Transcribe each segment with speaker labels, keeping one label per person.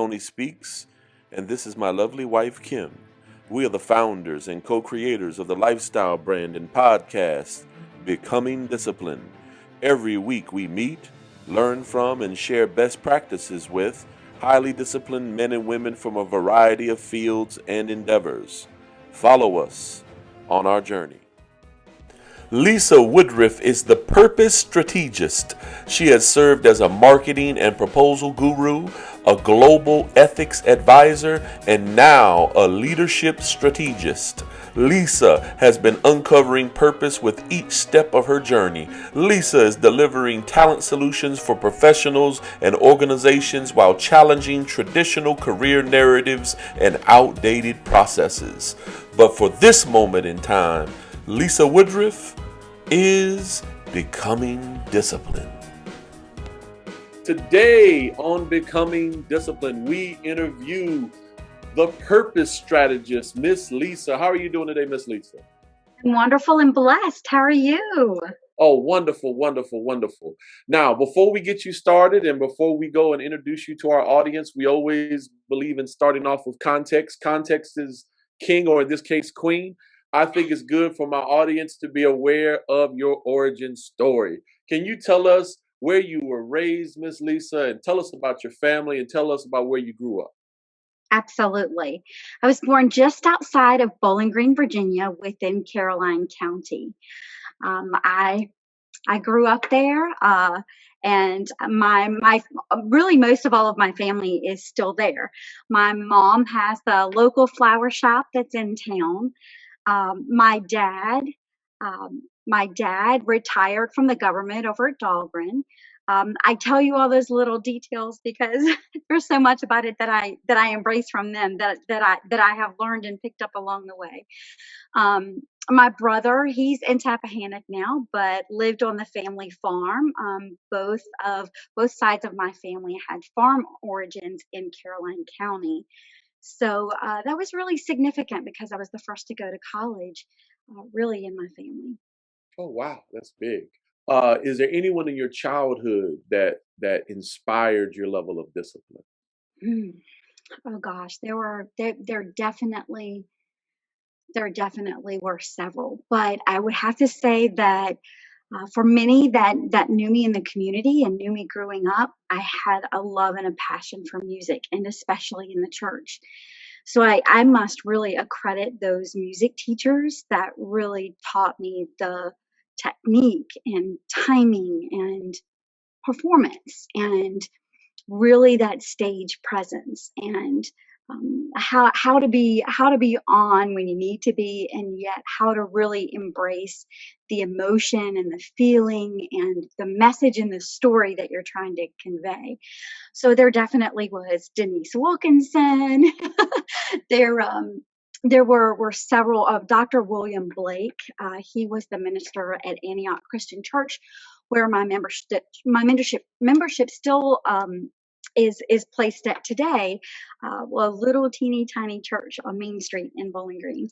Speaker 1: Tony Speaks, and this is my lovely wife, Kim. We are the founders and co-creators of the lifestyle brand and podcast, Becoming Disciplined. Every week we meet, learn from, and share best practices with highly disciplined men and women from a variety of fields and endeavors. Follow us on our journey. Lisa Woodruff is the Purpose Strategist. She has served as a marketing and proposal guru, a global ethics advisor, and now a leadership strategist. Lisa has been uncovering purpose with each step of her journey. Lisa is delivering talent solutions for professionals and organizations while challenging traditional career narratives and outdated processes. But for this moment in time, Lisa Woodruff is becoming disciplined. Today on Becoming Disciplined, we interview the Purpose Strategist, Miss Lisa. How are you doing today, Miss Lisa?
Speaker 2: I'm wonderful and blessed. How are you?
Speaker 1: Oh, wonderful, wonderful, wonderful. Now, before we get you started and before we go and introduce you to our audience, we always believe in starting off with context. Context is king, or in this case, queen. I think it's good for my audience to be aware of your origin story. Can you tell us where you were raised, Miss Lisa, and tell us about your family and tell us about where you grew up?
Speaker 2: Absolutely. I was born just outside of Bowling Green, Virginia, within Caroline County. I grew up there, and my really most of all of my family is still there. My mom has the local flower shop that's in town. Um, my dad, my dad retired from the government over at Dahlgren. I tell you all those little details because there's so much about it that I embrace from them that I have learned and picked up along the way. My brother, he's in Tappahannock now, but lived on the family farm. Both sides of my family had farm origins in Caroline County. So that was really significant because I was the first to go to college, really in my family.
Speaker 1: Oh, wow, that's big. Is there anyone in your childhood that inspired your level of discipline?
Speaker 2: Mm. Oh gosh, there definitely were several, but I would have to say that for many that knew me in the community and knew me growing up, I had a love and a passion for music, and especially in the church. So I must really accredit those music teachers that really taught me the technique and timing and performance and really that stage presence and how to be on when you need to be, and yet how to really embrace the emotion and the feeling and the message and the story that you're trying to convey. So there definitely was Denise Wilkinson. There were several of Dr. William Blake. He was the minister at Antioch Christian Church, where my membership still is placed at today. A little teeny tiny church on Main Street in Bowling Green.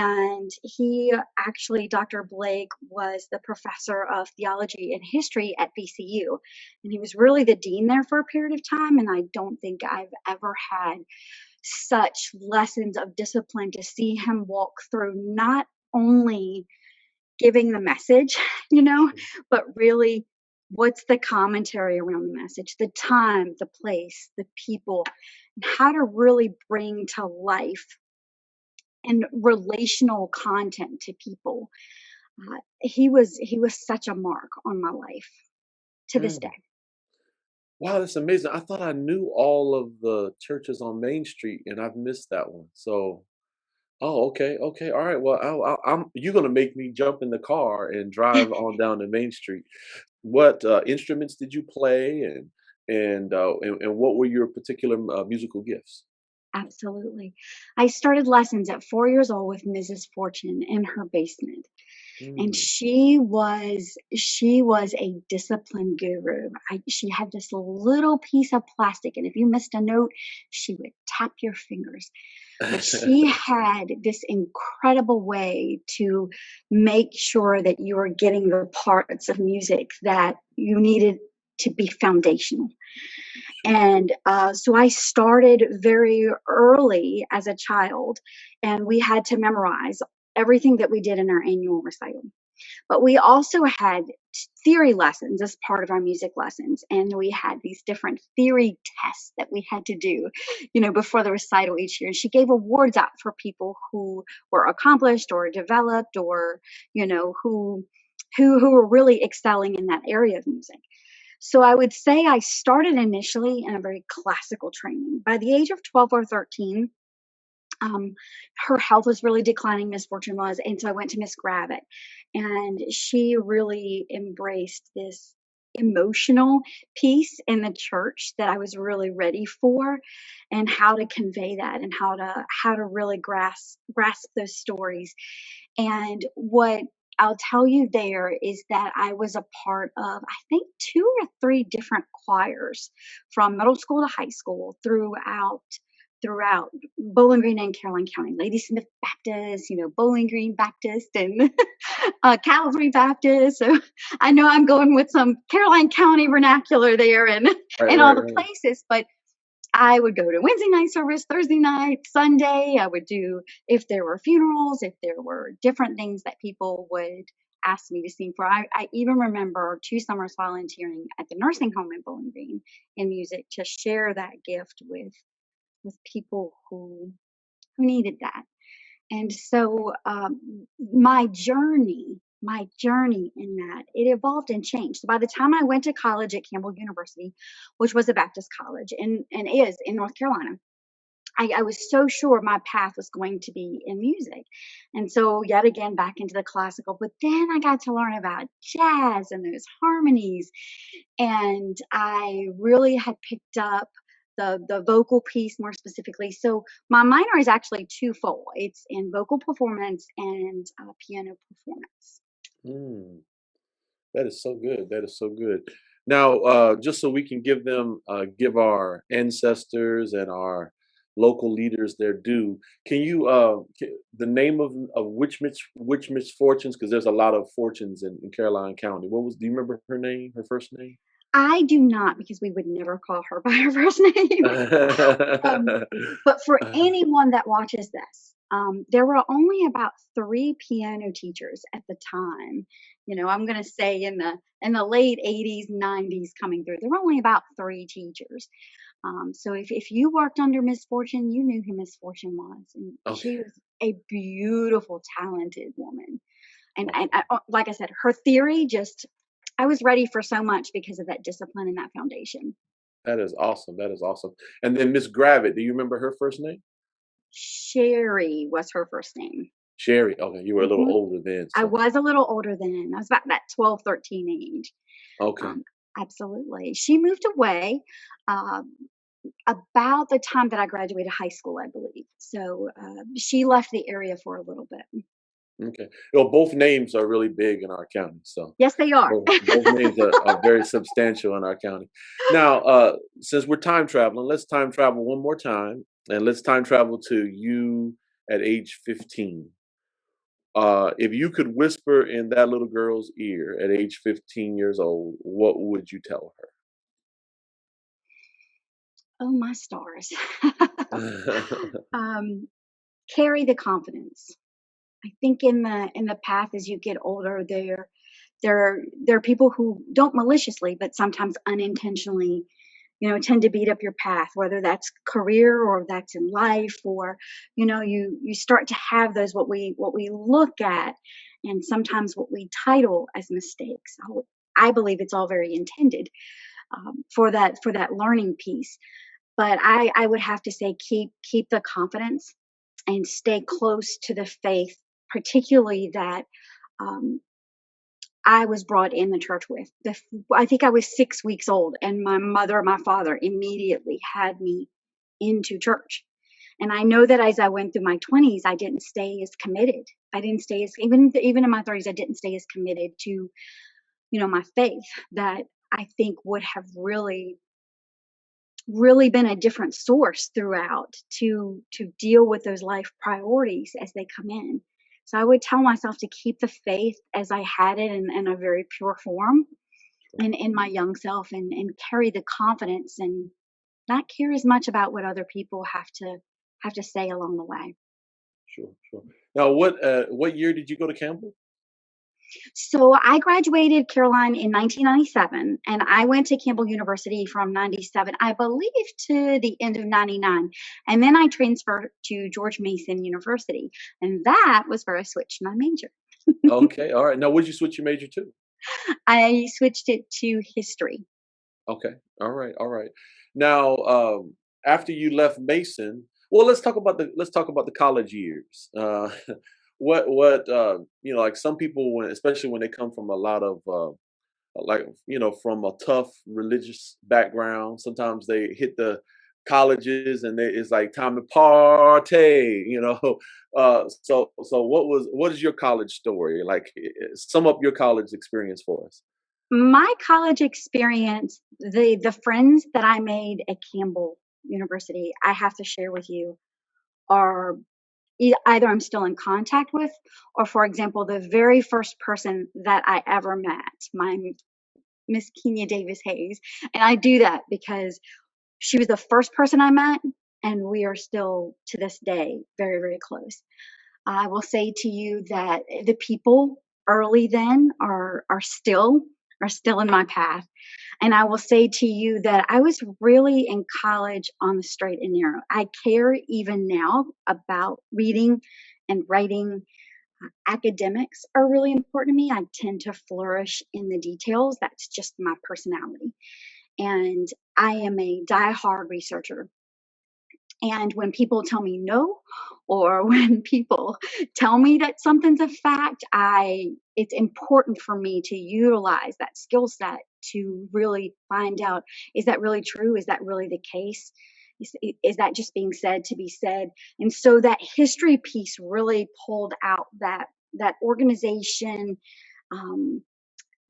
Speaker 2: And he actually, Dr. Blake, was the professor of theology and history at VCU. And he was really the dean there for a period of time. And I don't think I've ever had such lessons of discipline to see him walk through, not only giving the message, but really what's the commentary around the message, the time, the place, the people, and how to really bring to life and relational content to people. He was such a mark on my life to this
Speaker 1: Mm.
Speaker 2: day.
Speaker 1: Wow, that's amazing. I thought I knew all of the churches on Main Street, and I've missed that one. So, oh, okay, okay, all right. Well, you're gonna make me jump in the car and drive on down to Main Street. What instruments did you play, and what were your particular musical gifts?
Speaker 2: Absolutely. I started lessons at 4 years old with Mrs. Fortune in her basement. And
Speaker 1: Mm.
Speaker 2: she was a discipline guru. She had this little piece of plastic, and if you missed a note, she would tap your fingers. But she had this incredible way to make sure that you were getting the parts of music that you needed to be foundational.
Speaker 1: Sure.
Speaker 2: And so I started very early as a child, and we had to memorize everything that we did in our annual recital. But we also had theory lessons as part of our music lessons. And we had these different theory tests that we had to do, before the recital each year. And she gave awards out for people who were accomplished or developed, or, who were really excelling in that area of music. So I would say I started initially in a very classical training. By the age of 12 or 13, um, her health was really declining, Miss Fortune was. And so I went to Miss Gravitt, and she really embraced this emotional piece in the church that I was really ready for, and how to convey that, and how to really grasp those stories. And what I'll tell you there is that I was a part of, I think, 2 or 3 different choirs from middle school to high school throughout Bowling Green and Caroline County. Lady Smith Baptist, Bowling Green Baptist, and Calvary Baptist. So I know I'm going with some Caroline County vernacular there, and
Speaker 1: Right,
Speaker 2: and all
Speaker 1: right,
Speaker 2: the
Speaker 1: right.
Speaker 2: places, but I would go to Wednesday night service, Thursday night, Sunday. I would do, if there were funerals, if there were different things that people would ask me to sing for. I even remember 2 summers volunteering at the nursing home in Bowling Green in music, to share that gift with people who needed that. And so my journey in that, it evolved and changed. So by the time I went to college at Campbell University, which was a Baptist college and is in North Carolina, I was so sure my path was going to be in music. And so, yet again, back into the classical. But then I got to learn about jazz and those harmonies. And I really had picked up the vocal piece more specifically. So, my minor is actually twofold, it's in vocal performance and piano performance.
Speaker 1: Mm, that is so good. That is so good. Now, just so we can give our ancestors and our local leaders their due, can you, the name of which misfortunes? Because there's a lot of fortunes in Caroline County. Do you remember her name, her first name?
Speaker 2: I do not, because we would never call her by her first name. Um, but for anyone that watches this, there were only about 3 piano teachers at the time. I'm going to say in the late 80s, 90s coming through. There were only about 3 teachers. So if you worked under Miss Fortune, you knew who Miss Fortune was, and
Speaker 1: Okay.
Speaker 2: she was a beautiful, talented woman. And
Speaker 1: Okay.
Speaker 2: like I said, her theory just, I was ready for so much because of that discipline and that foundation.
Speaker 1: That is awesome. That is awesome. And then Miss Gravitt, do you remember her first name?
Speaker 2: Sherry was her first name.
Speaker 1: Sherry. Okay, you were a little
Speaker 2: hmm
Speaker 1: older then,
Speaker 2: I
Speaker 1: so
Speaker 2: was a little older then. I was about that 12, 13 age.
Speaker 1: okay.
Speaker 2: Um, Absolutely. She moved away um, about the time that I graduated high school, I believe. So she left the area for a little bit.
Speaker 1: Okay. Well, both names are really big in our county, so
Speaker 2: Yes, they are.
Speaker 1: both names are very substantial in our county. Now, since we're time traveling, let's time travel one more time, and let's time travel to you at age 15. If you could whisper in that little girl's ear at age 15 years old, what would you tell
Speaker 2: Oh, my stars.
Speaker 1: her?
Speaker 2: um, Carry the confidence. I think in the path as you get older, there are people who don't maliciously, but sometimes unintentionally, tend to beat up your path, whether that's career or that's in life, or you start to have those, what we look at, and sometimes what we title as mistakes. I believe it's all very intended, for that learning piece. But I would have to say, keep the confidence and stay close to the faith, particularly that um, I was brought in the church with. I think I was 6 weeks old, and my mother and my father immediately had me into church. And I know that as I went through my 20s, I didn't stay as committed. I didn't stay as, even in my 30s, I didn't stay as committed to my faith, that I think would have really been a different source throughout to deal with those life priorities as they come in. So I would tell myself to keep the faith as I had it in a very pure form, in my young self, and carry the confidence and not care as much about what other people have to say along the way.
Speaker 1: Sure, sure. Now, what year did you go to Campbell?
Speaker 2: So I graduated Caroline in 1997, and I went to Campbell University from 97, I believe, to the end of 99. And then I transferred to George Mason University, and that was where I switched my major.
Speaker 1: Okay, all right. Now, what did you switch your major to?
Speaker 2: I switched it to history.
Speaker 1: Okay, all right, all right. Now, after you left Mason, well, let's talk about the college years. Like some people, when especially when they come from a lot of from a tough religious background, sometimes they hit the colleges and it's like time to party. So what is your college story like? Sum up your college experience for us.
Speaker 2: My college experience, the friends that I made at Campbell University, I have to share with you, are either I'm still in contact with, or for example, the very first person that I ever met, my Miss Kenya Davis Hayes. And I do that because she was the first person I met, and we are still to this day very, very close. I will say to you that the people early then are still in my path. And I will say to you that I was really in college on the straight and narrow. I care even now about reading and writing. Academics are really important to me. I tend to flourish in the details. That's just my personality. And I am a die-hard researcher. And when people tell me no, or when people tell me that something's a fact, it's important for me to utilize that skill set to really find out, is that really true? Is that really the case? Is that just being said to be said? And so that history piece really pulled out that organization. Um,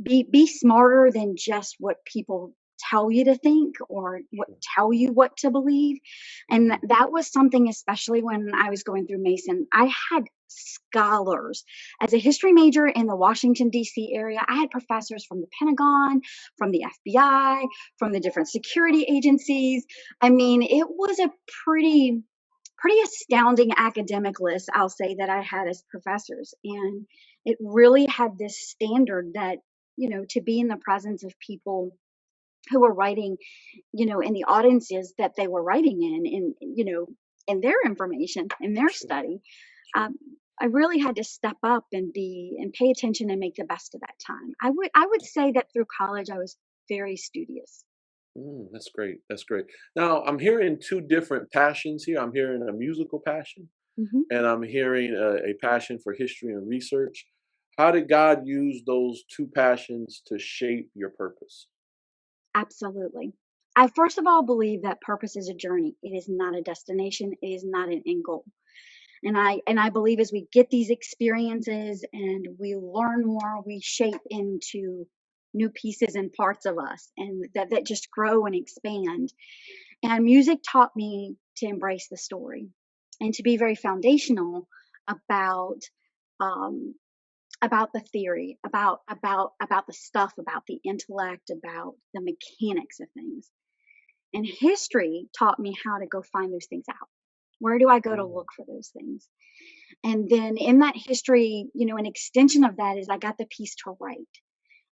Speaker 2: be smarter than just what people tell you to think, or tell you what to believe. And
Speaker 1: Mhm.
Speaker 2: that was something, especially when I was going through Mason. I had scholars as a history major in the Washington D.C. area. I had professors from the Pentagon, from the FBI, from the different security agencies. I mean, it was a pretty astounding academic list, I'll say, that I had as professors. And it really had this standard that, to be in the presence of people who were writing, in the audiences that they were writing in their information, in their
Speaker 1: Sure,
Speaker 2: study.
Speaker 1: sure.
Speaker 2: Um, I really had to step up and pay attention and make the best of that time. I would say that through college I was very studious.
Speaker 1: That's great. That's great. Now, I'm hearing two different passions here. I'm hearing a musical passion,
Speaker 2: Mhm.
Speaker 1: and I'm hearing a passion for history and research. How did God use those two passions to shape your purpose?
Speaker 2: Absolutely. I first of all believe that purpose is a journey. It is not a destination. It is not an end goal. And I believe as we get these experiences and we learn more, we shape into new pieces and parts of us, and that just grow and expand. And music taught me to embrace the story and to be very foundational about um, about the theory, about the stuff, about the intellect, about the mechanics of things. And history taught me how to go find those things out. Where do I go to
Speaker 1: Mm,
Speaker 2: look for those things? And then in that history, an extension of that is I got the piece to write.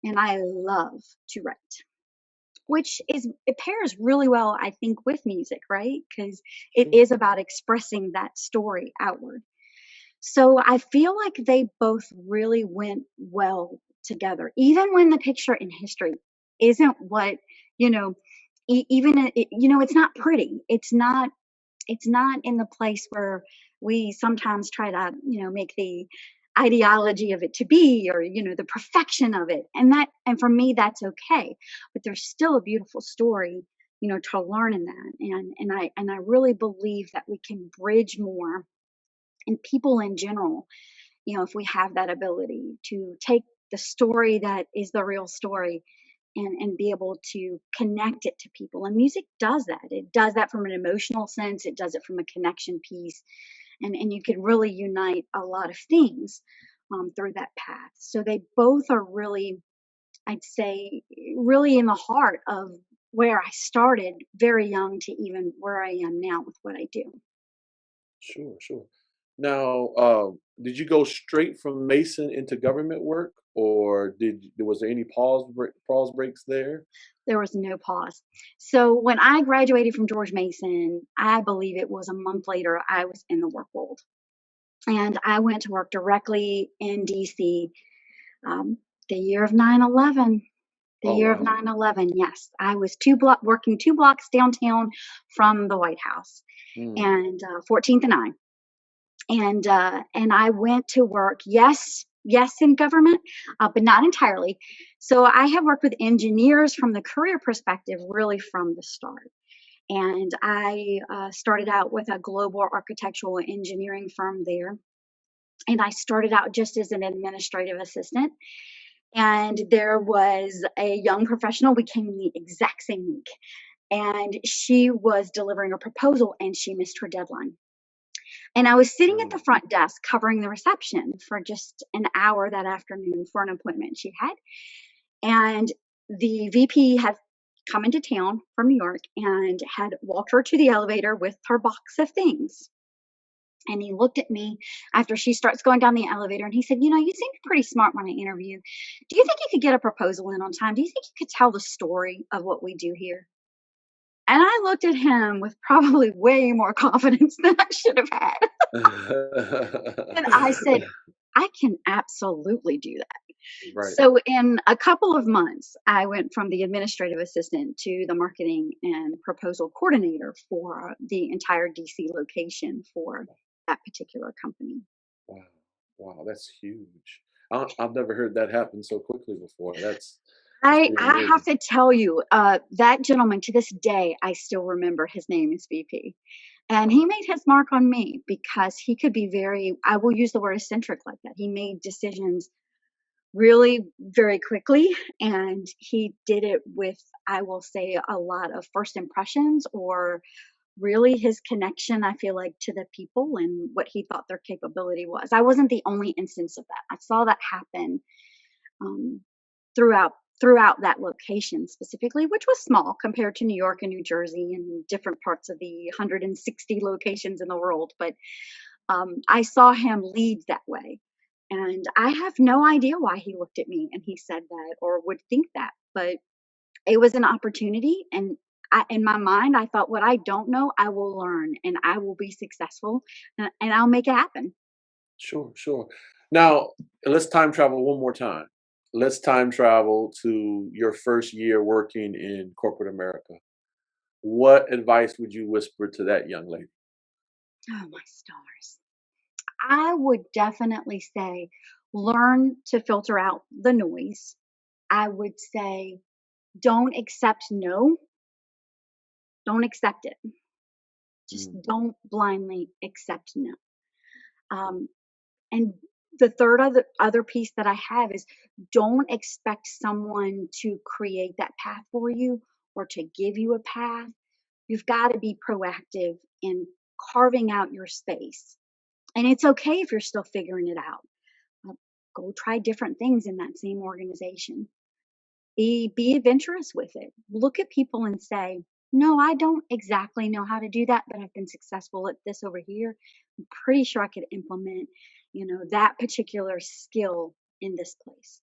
Speaker 2: And I love to write, which is, it pairs really well, I think, with music, right? Because it
Speaker 1: sure.
Speaker 2: is about expressing that story outward. So I feel like they both really went well together, even when the picture in history isn't what, you know, it's not pretty. It's not in the place where we sometimes try to, make the ideology of it to be, or, the perfection of it. And for me, that's okay. But there's still a beautiful story, to learn in that. And I really believe that we can bridge more, and people in general, if we have that ability to take the story that is the real story, and be able to connect it to people. And music does that. It does that from an emotional sense. It does it from a connection piece. And you can really unite a lot of things through that path. So they both are really I'd say really in the heart of where I started very young to even where I am now with what I do.
Speaker 1: Sure, sure. Now, did you go straight from Mason into government work, or was there any pause breaks there?
Speaker 2: There was no pause. So when I graduated from George Mason, I believe it was a month later, I was in the work world. And I went to work directly in DC, um, the year of 9/11. The
Speaker 1: Oh
Speaker 2: year of
Speaker 1: wow.
Speaker 2: 9/11, yes. I was working 2 blocks downtown from the White House,
Speaker 1: Mm,
Speaker 2: and 14th and I. And I went to work, yes, yes, in government, but not entirely. So I have worked with engineers from the career perspective, really from the start. And I started out with a global architectural engineering firm there. And I started out just as an administrative assistant. And there was a young professional, we came in the exact same week. And she was delivering a proposal and she missed her deadline. And I was sitting at the
Speaker 1: mm,
Speaker 2: front desk covering the reception for just an hour that afternoon for an appointment she had. And the VP had come into town from New York and had walked her to the elevator with her box of things. And he looked at me after she starts going down the elevator and he said, you seem pretty smart when I interview. Do you think you could get a proposal in on time? Do you think you could tell the story of what we do here? And I looked at him with probably way more confidence than I should have had. And I said, I can absolutely do that.
Speaker 1: right.
Speaker 2: So in a couple of months, I went from the administrative assistant to the marketing and proposal coordinator for the entire DC location for that particular company.
Speaker 1: Wow. Wow, that's huge. I've never heard that happen so quickly before. That's
Speaker 2: I
Speaker 1: pretty
Speaker 2: I have
Speaker 1: amazing.
Speaker 2: to tell you, that gentleman to this day, I still remember his name is VP. And he
Speaker 1: Wow.
Speaker 2: made his mark on me because he could be very, I will use the word eccentric like that. He made decisions really very quickly and he did it with, I will say, a lot of first impressions or really his connection, I feel like, to the people and what he thought their capability was. I wasn't the only instance of that. I saw that happen um, throughout that location specifically, which was small compared to New York and New Jersey and different parts of the 160 locations in the world. But I saw him lead that way. And I have no idea why he looked at me and he said that or would think that, but it was an opportunity. And in my mind, I thought, what I don't know, I will learn and I will be successful and I'll make it happen.
Speaker 1: Sure, sure. Now, let's time travel one more time. Let's time travel to your first year working in corporate America. What advice would you whisper to that young lady?
Speaker 2: Oh, my stars. I would definitely say learn to filter out the noise. I would say don't accept no, don't accept it. Just
Speaker 1: Mm,
Speaker 2: don't blindly accept no. Um, and the third other piece that I have is don't expect someone to create that path for you or to give you a path. You've got to be proactive in carving out your space. And it's okay if you're still figuring it out. Uh, Go try different things in that same organization. Be adventurous with it. Look at people and say, "No, I don't exactly know how to do that, but I've been successful at this over here. I'm pretty sure I could implement, that particular skill in this place."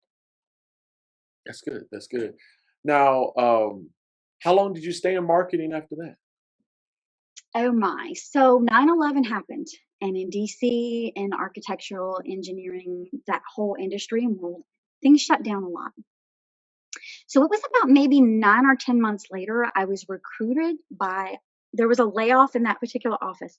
Speaker 1: that's good. That's good. Now, how long did you stay in marketing after that?
Speaker 2: Oh my. So 9/11 happened, and in DC and architectural engineering, that whole industry and world, things shut down a lot. So it was about maybe 9 or 10 months later, I was recruited by, there was a layoff in that particular office.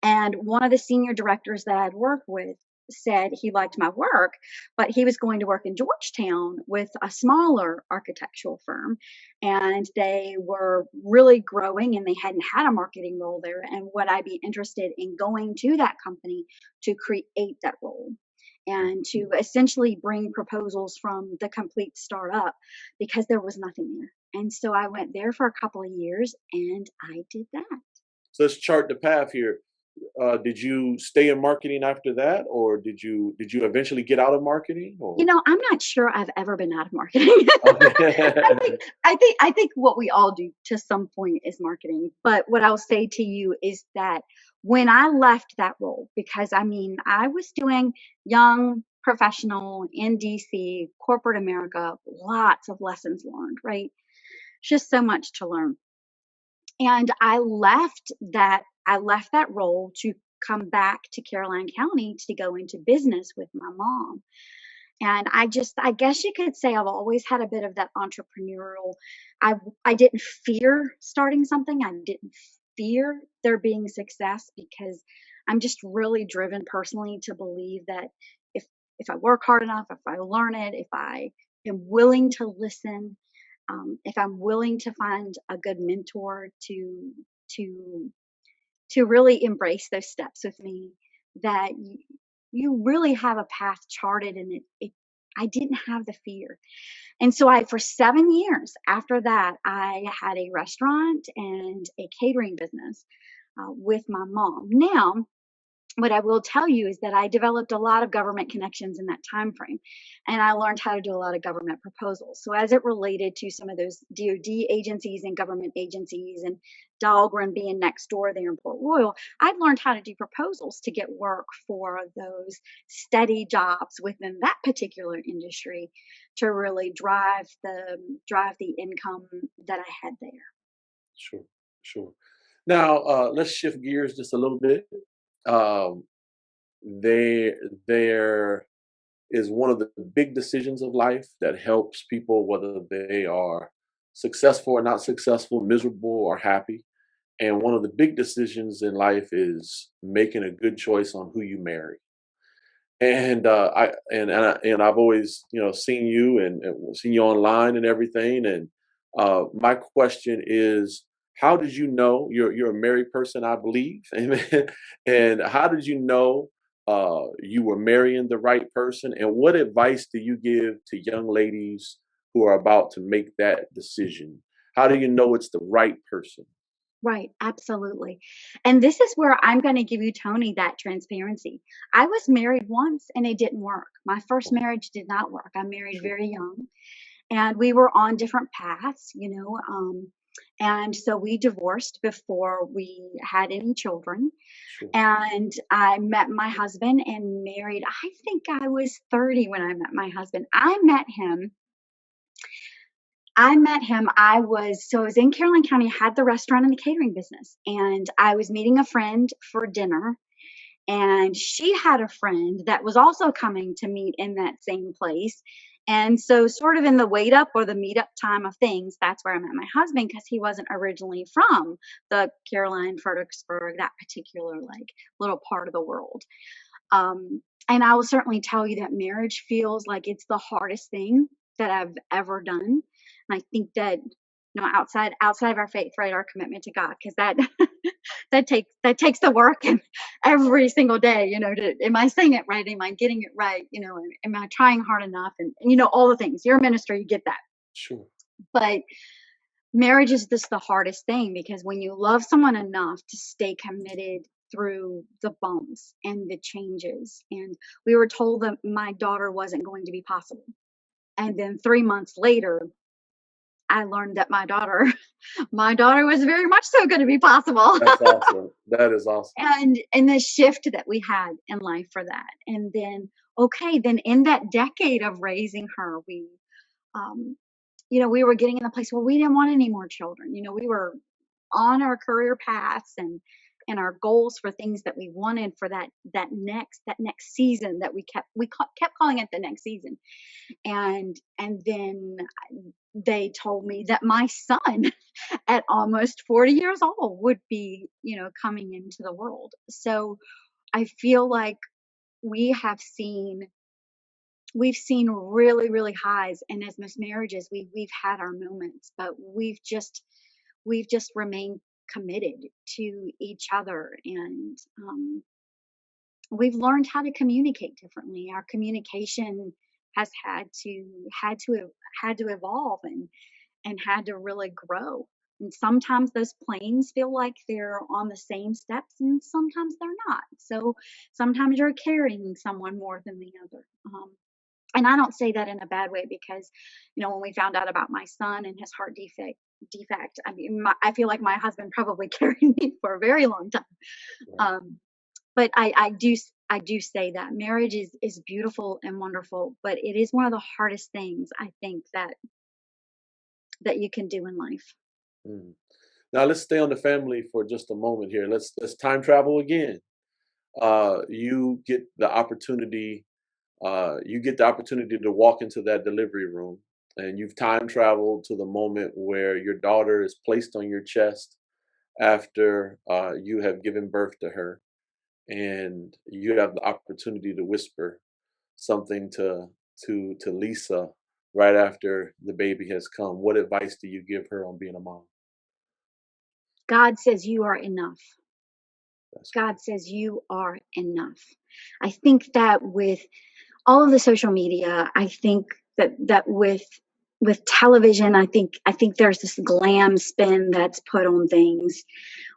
Speaker 2: And one of the senior directors that I'd worked with said he liked my work, but he was going to work in Georgetown with a smaller architectural firm. And they were really growing and they hadn't had a marketing role there. And would I be interested in going to that company to create that role?
Speaker 1: Mm,
Speaker 2: And to essentially bring proposals from the complete startup because there was nothing there. And so I went there for a couple of years and I did that.
Speaker 1: So let's chart the path here. Did you stay in marketing after that, or did you eventually get out of marketing? Or
Speaker 2: I'm not sure I've ever been out of marketing. I think
Speaker 1: okay.
Speaker 2: I think what we all do to some point is marketing. But what I'll say to you is that when I left that role, because I mean, I was doing young professional in DC, corporate America, lots of lessons learned, right? Just so much to learn. And I left that role to come back to Caroline County to go into business with my mom. And I guess you could say I've always had a bit of that entrepreneurial. I didn't fear starting something. I didn't fear there being success because I'm just really driven personally to believe that if if I work hard enough, if I learn it, if I am willing to listen, if I'm willing to find a good mentor to to really embrace those steps with me, that you really have a path charted. And I didn't have the fear. And so for 7 years after that, I had a restaurant and a catering business with my mom. Now, what I will tell you is that I developed a lot of government connections in that time frame, and I learned how to do a lot of government proposals. So as it related to some of those DoD agencies and government agencies, and Dahlgren being next door there in Port Royal, I've learned how to do proposals to get work for those steady jobs within that particular industry to really drive the income that I had there.
Speaker 1: Sure, sure. Now, let's shift gears just a little bit. Um, there is one of the big decisions of life that helps people, whether they are successful or not successful, miserable or happy. And one of the big decisions in life is making a good choice on who you marry. And I've always seen you and seen you online and everything. And my question is, how did you know you're a married person? I believe, amen. And how did you know you were marrying the right person? And what advice do you give to young ladies who are about to make that decision? How do you know it's the right person?
Speaker 2: Right, absolutely. And this is where I'm going to give you, Tony, that transparency. I was married once and it didn't work. My first
Speaker 1: Oh,
Speaker 2: marriage did not work. I married
Speaker 1: sure,
Speaker 2: very young, and we were on different paths, and so we divorced before we had any children.
Speaker 1: sure,
Speaker 2: And I met my husband and married. I think I was 30 when I met my husband. I met him. I was in Caroline County, had the restaurant and the catering business, and I was meeting a friend for dinner. And she had a friend that was also coming to meet in that same place. And so, sort of in the wait up or the meetup time of things, that's where I met my husband, because he wasn't originally from the Caroline, Fredericksburg, that particular like little part of the world. And I will certainly tell you that marriage feels like it's the hardest thing that I've ever done. And I think that outside of our faith, right, our commitment to God, because that that takes the work and every single day, am I saying it right? Am I getting it right? Am I trying hard enough? And all the things. You're a minister, you get that.
Speaker 1: sure,
Speaker 2: But marriage is just the hardest thing, because when you love someone enough to stay committed through the bumps and the changes, and we were told that my daughter wasn't going to be possible, and then 3 months later I learned that my daughter was very much so going to be possible.
Speaker 1: that's awesome. That is awesome.
Speaker 2: And the shift that we had in life for that. And then, okay, then in that decade of raising her, um we were getting in the place where we didn't want any more children. We were on our career paths and our goals for things that we wanted for that next season, that we kept calling it the next season. And then they told me that my son at almost 40 years old would be, coming into the world. So I feel like we have seen we've seen really, really highs, and as Miss Marriages, we've had our moments, but we've just remained committed to each other. And we've learned how to communicate differently. Our communication has had to evolve, and had to really grow. And sometimes those planes feel like they're on the same steps, and sometimes they're not. So sometimes you're carrying someone more than the other. And I don't say that in a bad way, because, when we found out about my son and his heart defect, I mean, I feel like my husband probably carried me for a very long time.
Speaker 1: Right.
Speaker 2: But I do say that marriage is beautiful and wonderful, but it is one of the hardest things, I think, that you can do in life.
Speaker 1: Mm. Now let's stay on the family for just a moment here. Let's time travel again. You get the opportunity. You get the opportunity to walk into that delivery room, and you've time traveled to the moment where your daughter is placed on your chest after you have given birth to her, and you have the opportunity to whisper something to Lisa right after the baby has come. What advice do you give her on being a mom?
Speaker 2: God says you are enough.
Speaker 1: That's
Speaker 2: God says you are enough. I think that with all of the social media, I think that with television, I think there's this glam spin that's put on things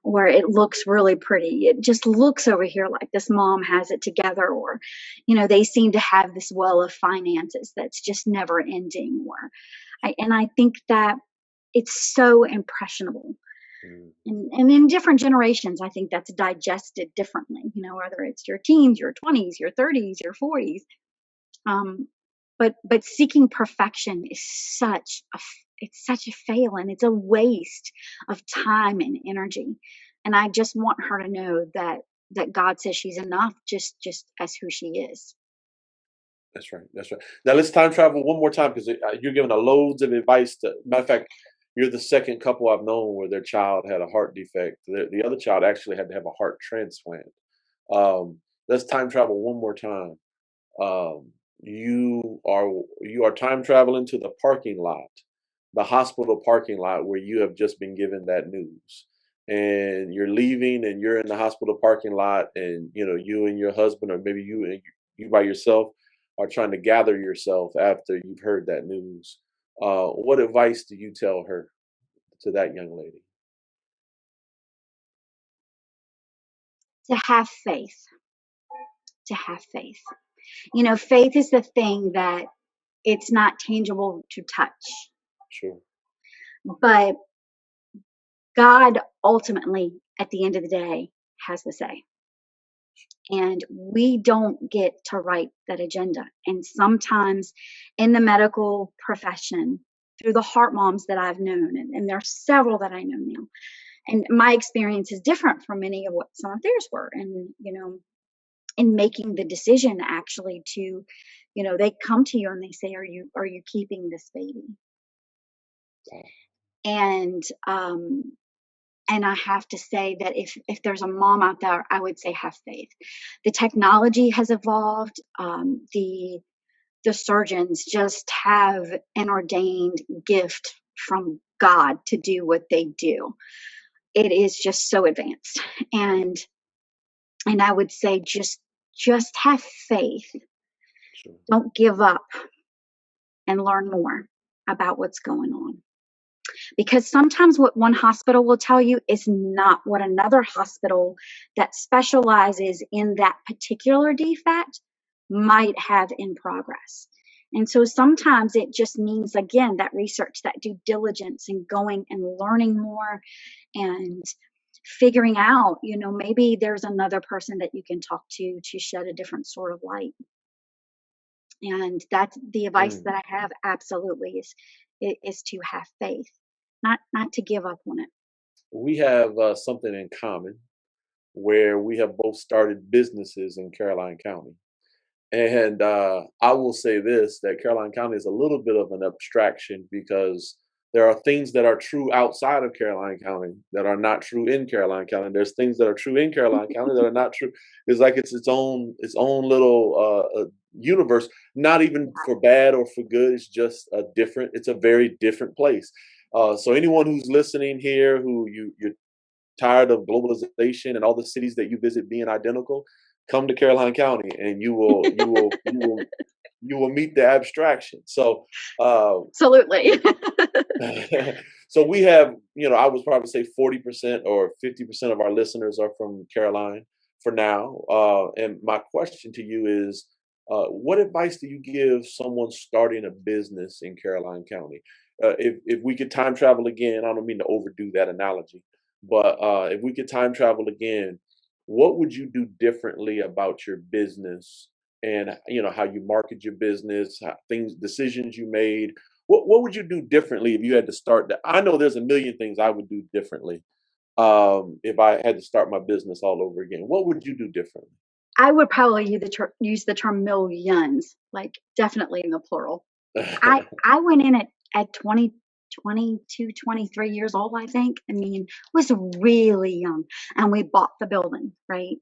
Speaker 2: where it looks really pretty. It just looks over here like this mom has it together, or they seem to have this well of finances that's just never ending. And I think that it's so impressionable.
Speaker 1: mm,
Speaker 2: And in different generations, I think that's digested differently, whether it's your teens, your 20s, your 30s, your 40s. Um, but seeking perfection is it's such a fail, and it's a waste of time and energy. And I just want her to know that God says she's enough, just as who she is.
Speaker 1: that's right. That's right. Now let's time travel one more time, because you're giving a loads of advice. Matter of fact, you're the second couple I've known where their child had a heart defect. The other child actually had to have a heart transplant. Let's time travel one more time. Um, you are time traveling to the parking lot, the hospital parking lot where you have just been given that news, and you're leaving, and you're in the hospital parking lot, and you and your husband, or maybe you by yourself, are trying to gather yourself after you've heard that news. What advice do you tell her, to that young lady?
Speaker 2: To have faith, to have faith. Faith is the thing that it's not tangible to touch,
Speaker 1: Sure.
Speaker 2: but God ultimately, at the end of the day, has the say. And we don't get to write that agenda. And sometimes in the medical profession, through the heart moms that I've known, and there are several that I know now, and my experience is different from many of what some of theirs were. And, in making the decision, actually, to, they come to you and they say, are you keeping this baby?
Speaker 1: Wow.
Speaker 2: And and I have to say that if there's a mom out there, I would say have faith. The technology has evolved. The surgeons just have an ordained gift from God to do what they do. It is just so advanced, and I would say just have faith.
Speaker 1: Sure.
Speaker 2: Don't give up, and learn more about what's going on. Because sometimes what one hospital will tell you is not what another hospital that specializes in that particular defect might have in progress. And so sometimes it just means, again, that research, that due diligence, and going and learning more, and figuring out, maybe there's another person that you can talk to shed a different sort of light. And that's the advice
Speaker 1: Mm.
Speaker 2: that I have, absolutely, is to have faith, not to give up on it.
Speaker 1: We have something in common, where we have both started businesses in Caroline County. And I will say this, that Caroline County is a little bit of an abstraction, because there are things that are true outside of Caroline County that are not true in Caroline County. There's things that are true in Caroline County that are not true. It's like it's its own little universe, not even for bad or for good. It's just it's a very different place. So anyone who's listening here, who you're tired of globalization and all the cities that you visit being identical, come to Caroline County, and you will meet the abstraction. So uh,
Speaker 2: Absolutely.
Speaker 1: So we have, I would probably say 40% or 50% of our listeners are from Caroline for now. And my question to you is, what advice do you give someone starting a business in Caroline County? If we could time travel again, I don't mean to overdo that analogy, but if we could time travel again, what would you do differently about your business and how you market your business, decisions you made? What would you do differently if you had to start that? I know there's a million things I would do differently if I had to start my business all over again. What would you do differently?
Speaker 2: I would probably use the term millions, like definitely in the plural. I went in at 20, 22, 23 years old, I think. I mean, was really young, and we bought the building, right?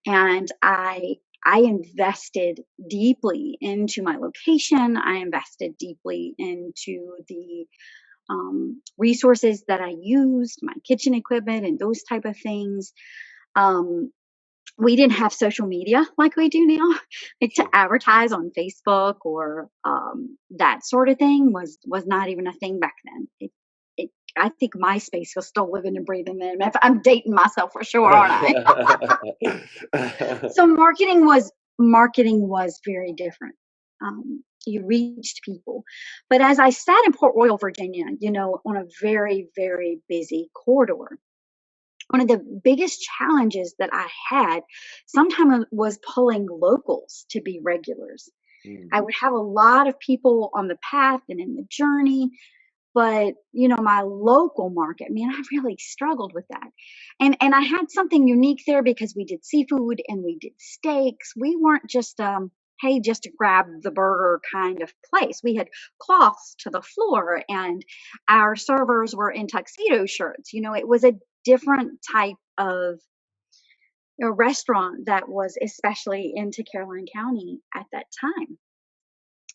Speaker 2: And I invested deeply into my location. I invested deeply into the resources that I used, my kitchen equipment, and those type of things. Um, we didn't have social media like we do now, like to
Speaker 1: Sure.
Speaker 2: advertise on Facebook or that sort of thing was not even a thing back then. I think MySpace was still living and breathing then. I'm dating myself for sure, aren't I? So marketing was very different. You reached people, but as I sat in Port Royal, Virginia, on a very very busy corridor, one of the biggest challenges that I had sometimes was pulling locals to be regulars.
Speaker 1: Mm,
Speaker 2: I would have a lot of people on the path and in the journey, but my local market, man, I really struggled with that. And I had something unique there because we did seafood and we did steaks. We weren't just hey, just to grab the burger kind of place. We had cloths to the floor and our servers were in tuxedo shirts. It was a different type of restaurant that was especially into Caroline County at that time.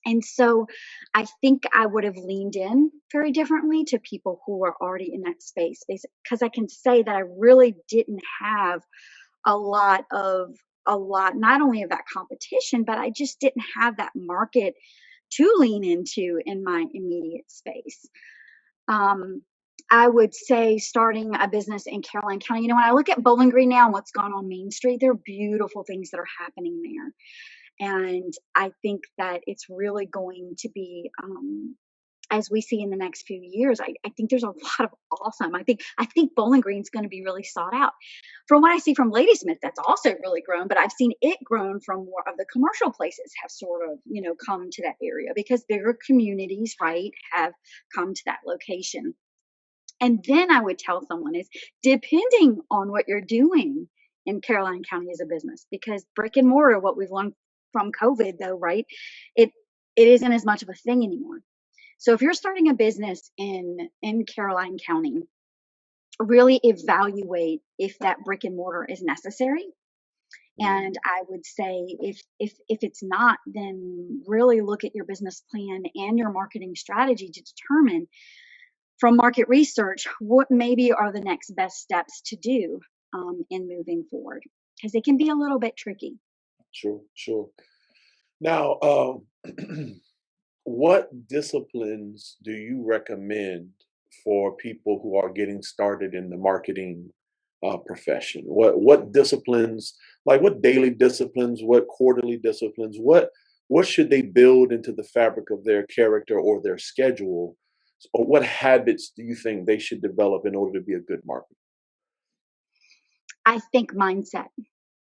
Speaker 2: And so I think I would have leaned in very differently to people who were already in that space because I can say that I really didn't have a lot not only of that competition, but I just didn't have that market to lean into in my immediate space. Um, I would say starting a business in Caroline County, when I look at Bowling Green now and what's gone on Main Street, there are beautiful things that are happening there. And I think that it's really going to be, as we see in the next few years, I think there's a lot of awesome. I think Bowling Green's going to be really sought out. From what I see from Ladysmith, that's also really grown, but I've seen it grown from more of the commercial places have sort of, come to that area because bigger communities, right, have come to that location. And then I would tell someone is depending on what you're doing in Caroline County as a business, because brick and mortar, what we've learned from COVID though, right? It it isn't as much of a thing anymore. So if you're starting a business in Caroline County, really evaluate if that brick and mortar is necessary.
Speaker 1: mm.
Speaker 2: And I would say if it's not, then really look at your business plan and your marketing strategy to determine from market research what maybe are the next best steps to do in moving forward because it can be a little bit tricky.
Speaker 1: Sure, sure. Now, what disciplines do you recommend for people who are getting started in the marketing profession? What disciplines, like what daily disciplines, what quarterly disciplines, what should they build into the fabric of their character or their schedule? Or what habits do you think they should develop in order to be a good marketer?
Speaker 2: I think mindset.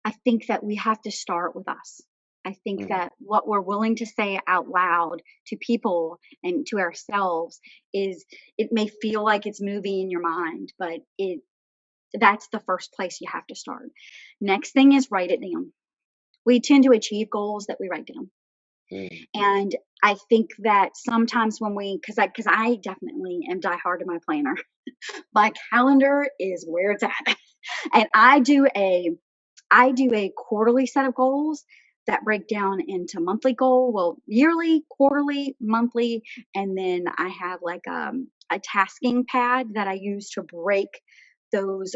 Speaker 2: I think that we have to start with us. I think
Speaker 1: Mm,
Speaker 2: that what we're willing to say out loud to people and to ourselves is it may feel like it's moving in your mind, but that's the first place you have to start. Next thing is write it down. We tend to achieve goals that we write down.
Speaker 1: mm,
Speaker 2: And I think that sometimes when because I definitely am diehard in my planner. My calendar is where it's at. And I do a quarterly set of goals that break down into monthly goal, well, yearly, quarterly, monthly, and then I have like a tasking pad that I use to break those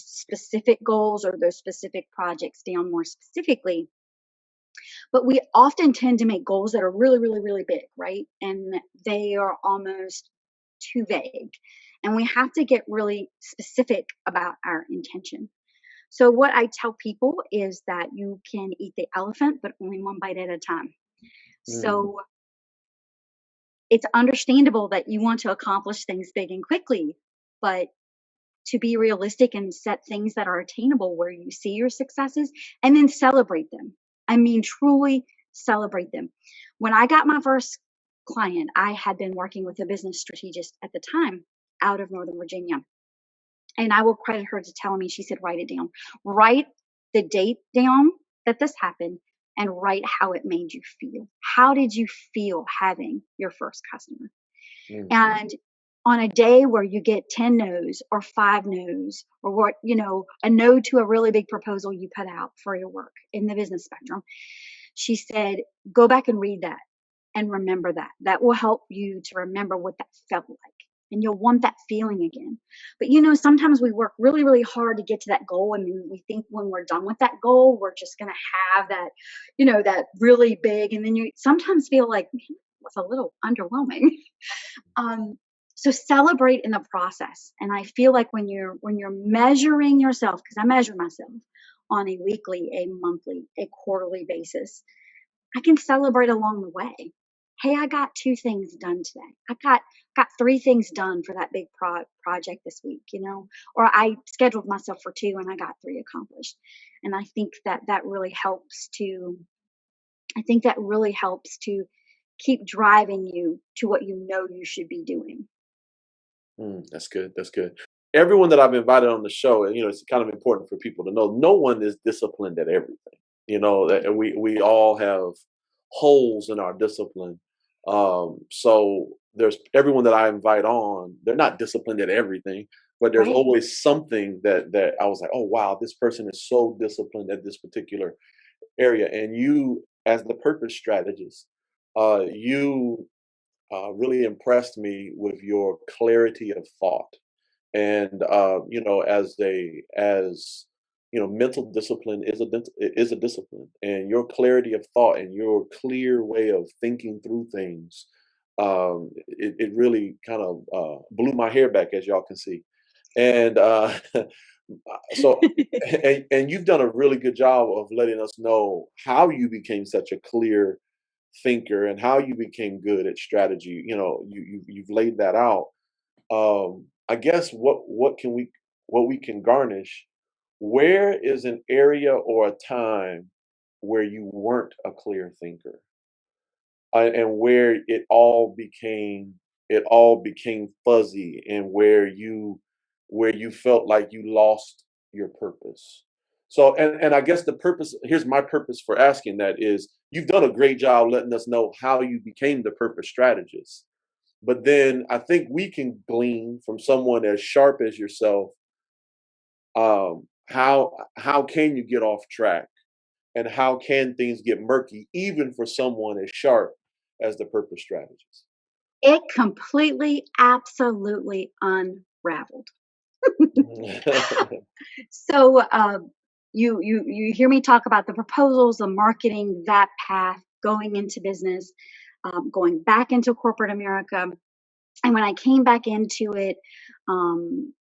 Speaker 2: specific goals or those specific projects down more specifically. But we often tend to make goals that are really, really, really big, right? And they are almost too vague. And we have to get really specific about our intention. So what I tell people is that you can eat the elephant, but only one bite at a time.
Speaker 1: Mm,
Speaker 2: So it's understandable that you want to accomplish things big and quickly, but to be realistic and set things that are attainable where you see your successes and then celebrate them. I mean, truly celebrate them. When I got my first client, I had been working with a business strategist at the time out of Northern Virginia. And I will credit her to telling me, she said, write it down. Write the date down that this happened and write how it made you feel. How did you feel having your first customer?
Speaker 1: mm,
Speaker 2: And on a day where you get 10 no's or 5 no's or what, a no to a really big proposal you put out for your work in the business spectrum, she said, go back and read that and remember that. That will help you to remember what that felt like. And you'll want that feeling again. But sometimes we work really, really hard to get to that goal. And we think when we're done with that goal, we're just going to have that, that really big. And then you sometimes feel like, man, it was a little underwhelming. So celebrate in the process. And I feel like when you're measuring yourself, because I measure myself on a weekly, a monthly, a quarterly basis, I can celebrate along the way. Hey, I got 2 things done today. I got 3 things done for that big project this week, or I scheduled myself for 2 and I got 3 accomplished. And I think that really helps to, keep driving you to what you should be doing.
Speaker 1: that's good. That's good. Everyone that I've invited on the show, it's kind of important for people to know no one is disciplined at everything. That we all have holes in our discipline. So there's everyone that I invite on, they're not disciplined at everything, but there's
Speaker 2: Right.
Speaker 1: always something that I was like, oh wow, this person is so disciplined at this particular area. And you, as the purpose strategist, you really impressed me with your clarity of thought. And as mental discipline is a discipline, and your clarity of thought and your clear way of thinking through things, it really kind of blew my hair back, as y'all can see. And so and you've done a really good job of letting us know how you became such a clear thinker and how you became good at strategy. You've laid that out. I guess what we can garnish. Where is an area or a time where you weren't a clear thinker, and where it all became fuzzy, and where you felt like you lost your purpose. So, and I guess the purpose, here's my purpose for asking that is, you've done a great job letting us know how you became the purpose strategist. But then I think we can glean from someone as sharp as yourself, how can you get off track, and how can things get murky even for someone as sharp as the purpose strategist?
Speaker 2: It completely, absolutely unraveled. So you hear me talk about the proposals, the marketing, that path, going into business, going back into corporate America, and when I came back into it um,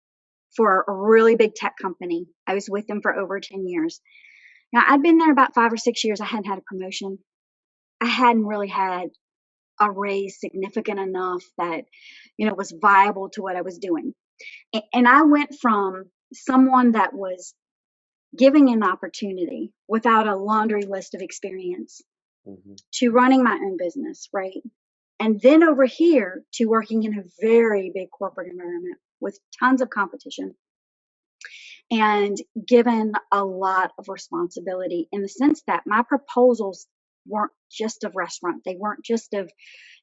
Speaker 2: for a really big tech company, I was with them for over 10 years. Now I'd been there about 5 or 6 years. I hadn't had a promotion. I hadn't really had a raise significant enough that was viable to what I was doing. And I went from someone that was giving an opportunity without a laundry list of experience
Speaker 1: Mhm.
Speaker 2: to running my own business, right? And then over here to working in a very big corporate environment with tons of competition and given a lot of responsibility in the sense that my proposals weren't just of restaurant. They weren't just of,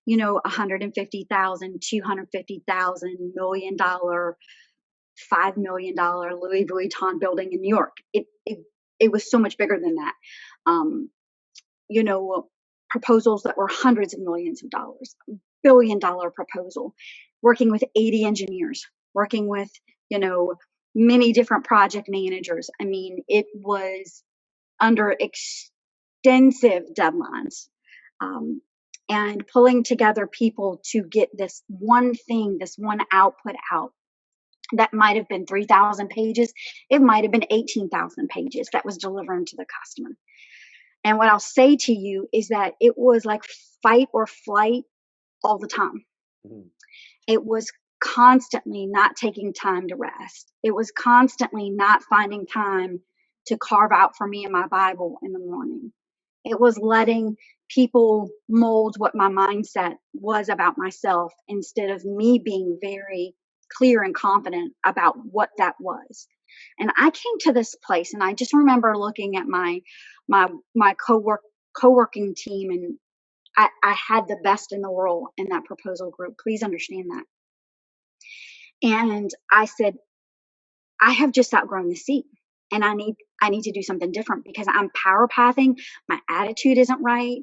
Speaker 2: 150,000, 250,000, $1 million, $5 million Louis Vuitton building in New York. It was so much bigger than that. Um, you know, Proposals that were hundreds of millions of dollars, $1 billion proposal, working with 80 engineers, working with, you know, many different project managers. I mean, it was under extensive deadlines. Um, and pulling together people to get this one thing, this one output out. That might have been 3,000 pages. It might have been 18,000 pages that was delivering to the customer. And what I'll say to you is that it was like fight or flight all the time. Mm-hmm. It was constantly not taking time to rest. It was constantly not finding time to carve out for me in my Bible in the morning. It was letting people mold what my mindset was about myself instead of me being very clear and confident about what that was. And I came to this place, and I just remember looking at my co-working team, and I had the best in the world in that proposal group. Please understand that. And I said, I have just outgrown the seat, and I need to do something different because I'm power pathing. My attitude isn't right.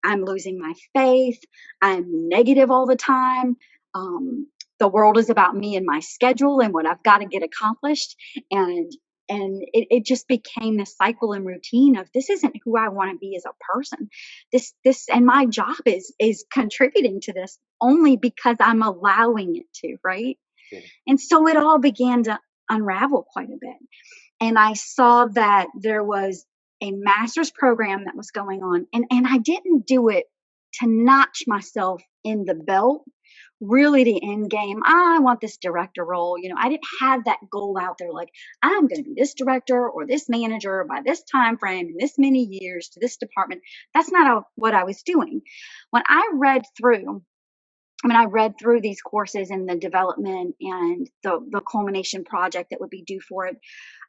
Speaker 2: I'm losing my faith. I'm negative all the time. The world is about me and my schedule and what I've got to get accomplished. And it just became this cycle and routine of this isn't who I want to be as a person. This and my job is contributing to this only because I'm allowing it to, right? Yeah. And so it all began to unravel quite a bit. And I saw that there was a master's program that was going on. And I didn't do it to notch myself in the belt, really the end game. I want this director role. I didn't have that goal out there like, I'm going to be this director or this manager by this time frame in this many years to this department. That's not what I was doing. When I read through these courses and the development and the culmination project that would be due for it,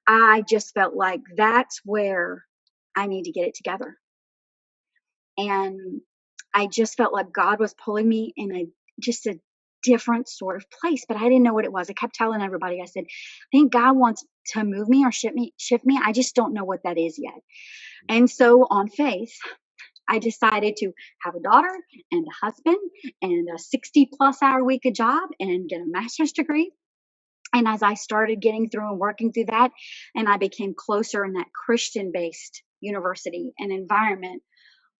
Speaker 2: I just felt like that's where I need to get it together. And I just felt like God was pulling me in a different sort of place, but I didn't know what it was. I kept telling everybody, I said, I think God wants to move me or shift me. I just don't know what that is yet. And so on faith, I decided to have a daughter and a husband and a 60+ hour week of job and get a master's degree. And as I started getting through and working through that, and I became closer in that Christian-based university and environment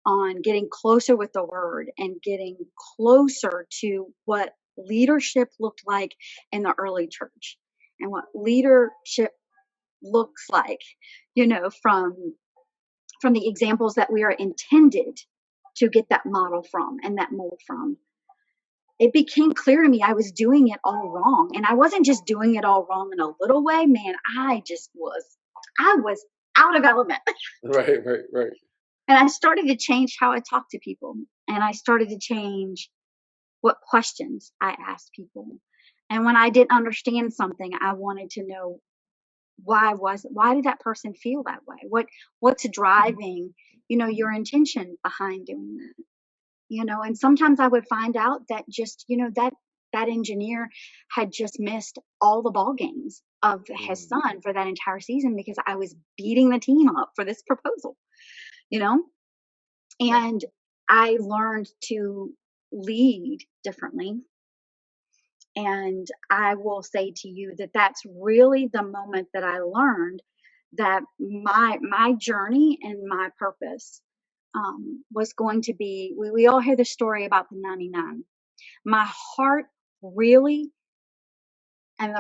Speaker 2: on getting closer with the word and getting closer to what leadership looked like in the early church and what leadership looks like, from the examples that we are intended to get that model from and that mold from. It became clear to me I was doing it all wrong. And I wasn't just doing it all wrong in a little way, man. I was out of element.
Speaker 1: Right.
Speaker 2: And I started to change how I talk to people. And I started to change what questions I asked people. And when I didn't understand something, I wanted to know why did that person feel that way? What's driving, your intention behind doing that? And sometimes I would find out that just, that engineer had just missed all the ball games of his son for that entire season because I was beating the team up for this proposal, and I learned to lead differently. And I will say to you that that's really the moment that I learned that my journey and my purpose was going to be, we all hear the story about the 99. My heart really, and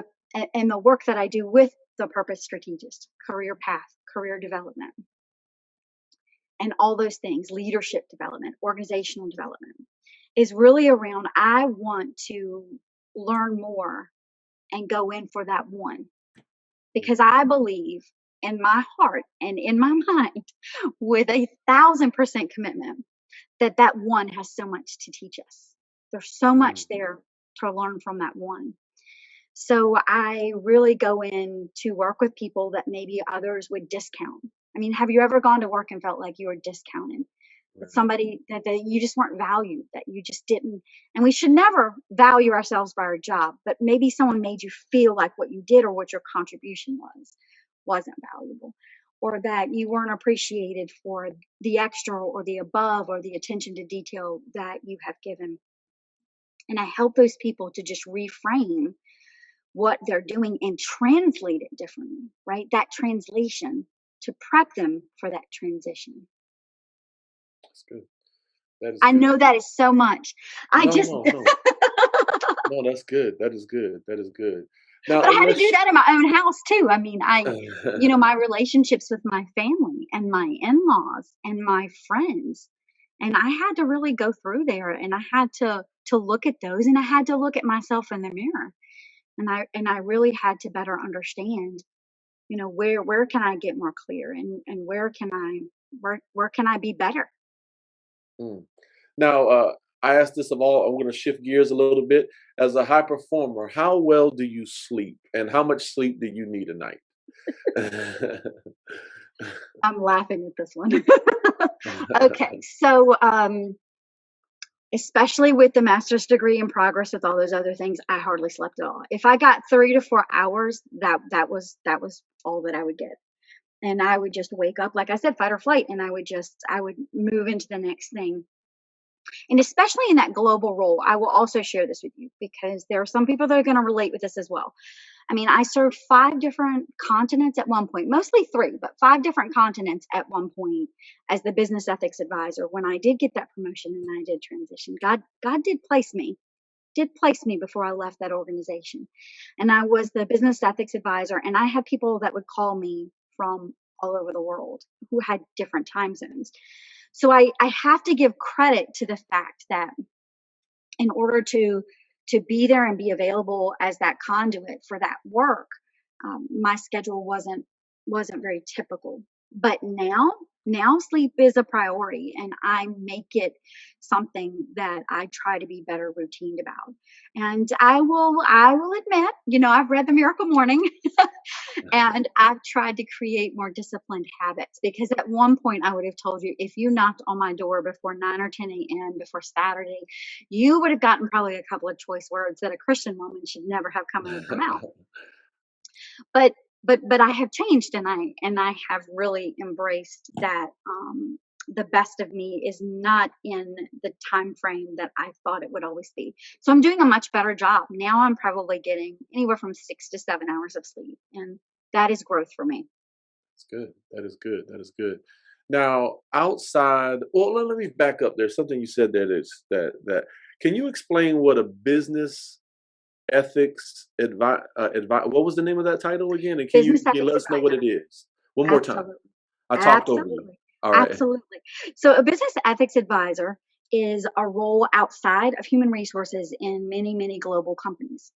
Speaker 2: the work that I do with the Purpose Strategist, career path, career development, and all those things, leadership development, organizational development, is really around, I want to learn more and go in for that one. Because I believe in my heart and in my mind with 1,000% commitment that one has so much to teach us. There's so much there to learn from that one. So I really go in to work with people that maybe others would discount. I mean, have you ever gone to work and felt like you were discounted? That somebody that you just weren't valued, that you just didn't. And we should never value ourselves by our job, but maybe someone made you feel like what you did or what your contribution wasn't valuable, or that you weren't appreciated for the extra or the above or the attention to detail that you have given. And I help those people to just reframe what they're doing and translate it differently, right? That translation to prep them for that transition.
Speaker 1: That's good. That is
Speaker 2: I
Speaker 1: good.
Speaker 2: know that is so much. I
Speaker 1: No,
Speaker 2: just,
Speaker 1: no,
Speaker 2: but
Speaker 1: no. No, that's good. That is good. That is good. Now,
Speaker 2: I had to do
Speaker 1: let's
Speaker 2: that in my own house too. I mean, my relationships with my family and my in-laws and my friends, and I had to really go through there, and I had to look at those, and I had to look at myself in the mirror, and I really had to better understand, where can I get more clear, and where can I be better?
Speaker 1: Mm. Now, I ask this of all. I'm going to shift gears a little bit. As a high performer, how well do you sleep, and how much sleep do you need a night?
Speaker 2: I'm laughing at this one. Okay, so especially with the master's degree in progress with all those other things, I hardly slept at all. If I got 3 to 4 hours, that was all that I would get. And I would just wake up, like I said, fight or flight, and I would move into the next thing. And especially in that global role, I will also share this with you because there are some people that are going to relate with this as well. I mean, I served 5 different continents at one point, mostly 3, but 5 different continents at one point as the business ethics advisor. When I did get that promotion and I did transition, God did place me before I left that organization. And I was the business ethics advisor, and I had people that would call me from all over the world who had different time zones. So I have to give credit to the fact that in order to be there and be available as that conduit for that work, my schedule wasn't very typical. But now sleep is a priority, and I make it something that I try to be better routined about. And I will admit, I've read the Miracle Morning, and I've tried to create more disciplined habits because at one point I would have told you, if you knocked on my door before 9 or 10 a.m. before Saturday, you would have gotten probably a couple of choice words that a Christian woman should never have come out of her mouth. But but I have changed, and I have really embraced that the best of me is not in the time frame that I thought it would always be. So I'm doing a much better job. Now I'm probably getting anywhere from 6 to 7 hours of sleep. And that is growth for me.
Speaker 1: That's good. That is good. That is good. Now, outside, well, let me back up. There's something you said there that. Can you explain what a business ethics what was the name of that title again? And can
Speaker 2: Business
Speaker 1: you
Speaker 2: ethics
Speaker 1: let us know what it
Speaker 2: advisor.
Speaker 1: is one more time?
Speaker 2: Absolutely.
Speaker 1: I talked over you.
Speaker 2: Absolutely.
Speaker 1: All right.
Speaker 2: Absolutely. So a business ethics advisor is a role outside of human resources in many, many global companies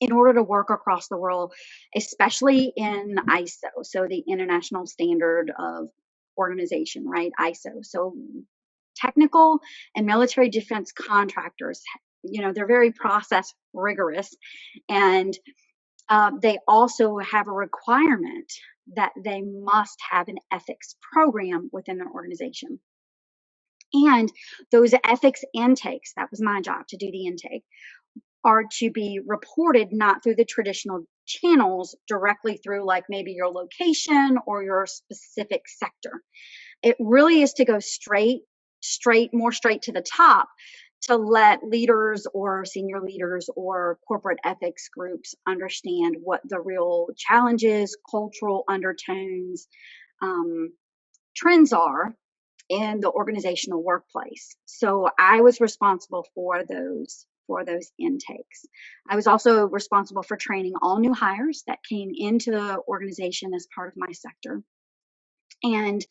Speaker 2: in order to work across the world, especially in ISO, so the International Standard of Organization, right? ISO. So technical and military defense contractors, they're very process rigorous, and they also have a requirement that they must have an ethics program within their organization. And those ethics intakes, that was my job to do the intake, are to be reported not through the traditional channels directly through like maybe your location or your specific sector. It really is to go more straight to the top to let leaders or senior leaders or corporate ethics groups understand what the real challenges, cultural undertones, um, trends are in the organizational workplace. So I was responsible for those intakes. I was also responsible for training all new hires that came into the organization as part of my sector. And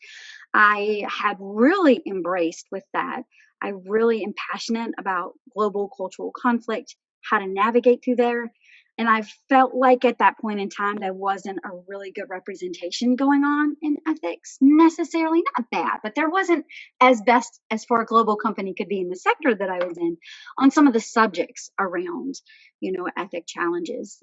Speaker 2: I had really embraced with that. I really am passionate about global cultural conflict, how to navigate through there. And I felt like at that point in time, there wasn't a really good representation going on in ethics, necessarily not bad, but there wasn't as best as for a global company could be in the sector that I was in on some of the subjects around, ethic challenges.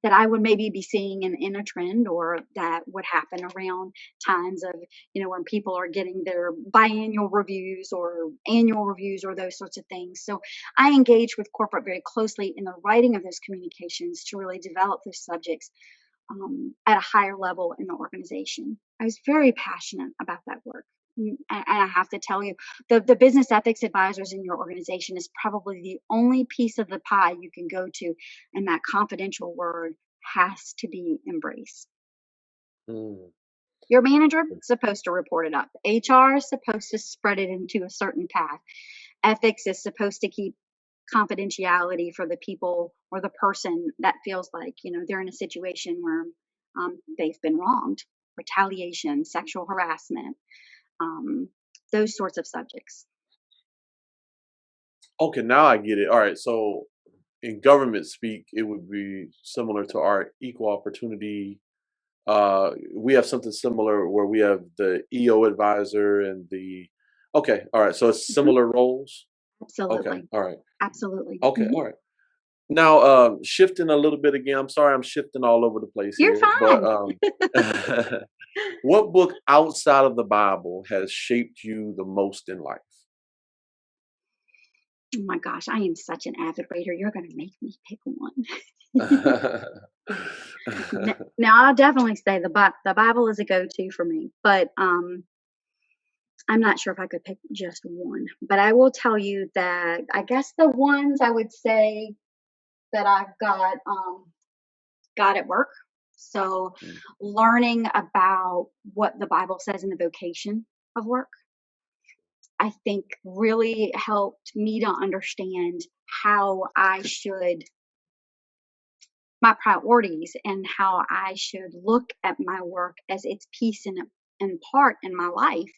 Speaker 2: That I would maybe be seeing in a trend or that would happen around times of, when people are getting their biannual reviews or annual reviews or those sorts of things. So I engage with corporate very closely in the writing of those communications to really develop those subjects at a higher level in the organization. I was very passionate about that work. And I have to tell you, the business ethics advisors in your organization is probably the only piece of the pie you can go to, and that confidential word has to be embraced.
Speaker 1: Mm.
Speaker 2: Your manager is supposed to report it up. HR is supposed to spread it into a certain path. Ethics is supposed to keep confidentiality for the people or the person that feels like, they're in a situation where they've been wronged. Retaliation, sexual harassment, those sorts of subjects.
Speaker 1: Okay, now I get it. All right, so in government speak, it would be similar to our equal opportunity. We have something similar where we have the EO advisor and the. Okay, all right. So it's
Speaker 2: Mhm.
Speaker 1: similar roles. Okay,
Speaker 2: Absolutely.
Speaker 1: all right.
Speaker 2: Absolutely.
Speaker 1: Okay,
Speaker 2: Mhm.
Speaker 1: all right. Now, shifting a little bit again. I'm sorry, I'm shifting all over the place
Speaker 2: You're
Speaker 1: here, but
Speaker 2: fine.
Speaker 1: what book outside of the Bible has shaped you the most in life?
Speaker 2: Oh my gosh, I am such an avid reader. You're going to make me pick one. Now, I'll definitely say the Bible is a go-to for me, but I'm not sure if I could pick just one. But I will tell you that I guess the ones I would say that I've got at work. So,
Speaker 1: Mm,
Speaker 2: learning about what the Bible says in the vocation of work, I think really helped me to understand how I should my priorities and how I should look at my work as its piece and part in my life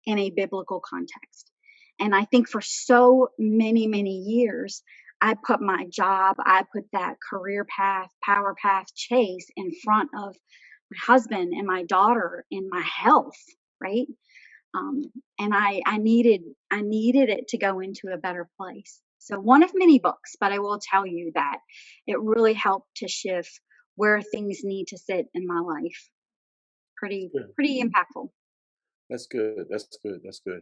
Speaker 2: in a biblical context. And I think for so many, many years, I put my job, I put that career path, power path chase in front of my husband and my daughter and my health, right? um, and I needed it to go into a better place. So one of many books, but I will tell you that it really helped to shift where things need to sit in my life. Pretty
Speaker 1: good.
Speaker 2: pretty impactful.
Speaker 1: That's good. That's good. That's good.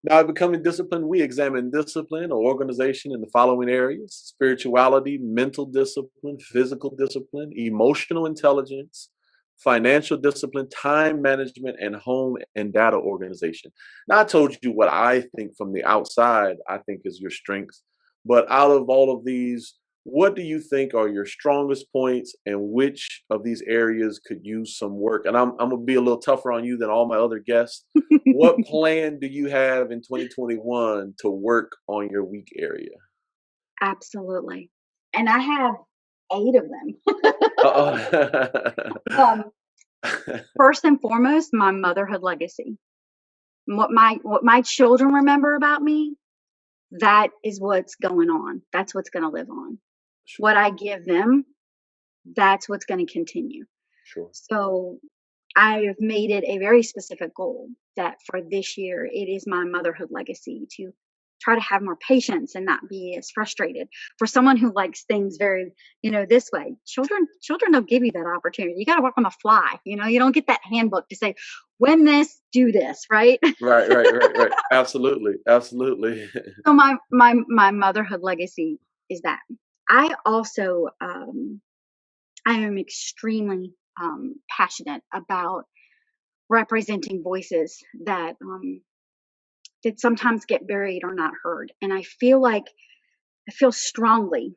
Speaker 1: Now, becoming disciplined, we examine discipline or organization in the following areas: spirituality, mental discipline, physical discipline, emotional intelligence, financial discipline, time management, and home and data organization. Now, I told you what I think from the outside, I think is your strengths. But out of all of these, what do you think are your strongest points, and which of these areas could use some work? And I'm going to be a little tougher on you than all my other guests. What plan do you have in 2021 to work on your weak area?
Speaker 2: Absolutely. And I have 8 of them.
Speaker 1: Uh-oh.
Speaker 2: um, First and foremost, my motherhood legacy. What my children remember about me, that is what's going on. That's what's going to live on.
Speaker 1: Sure,
Speaker 2: What I give them, that's what's going to continue.
Speaker 1: sure.
Speaker 2: So I have made it a very specific goal that for this year, it is my motherhood legacy to try to have more patience and not be as frustrated. For someone who likes things very, this way, children don't give you that opportunity. You got to work on the fly. You don't get that handbook to say, when this, do this, right?
Speaker 1: Right, right, right, right. Absolutely, absolutely.
Speaker 2: So my motherhood legacy is that. I also I am extremely passionate about representing voices that sometimes get buried or not heard. And I feel strongly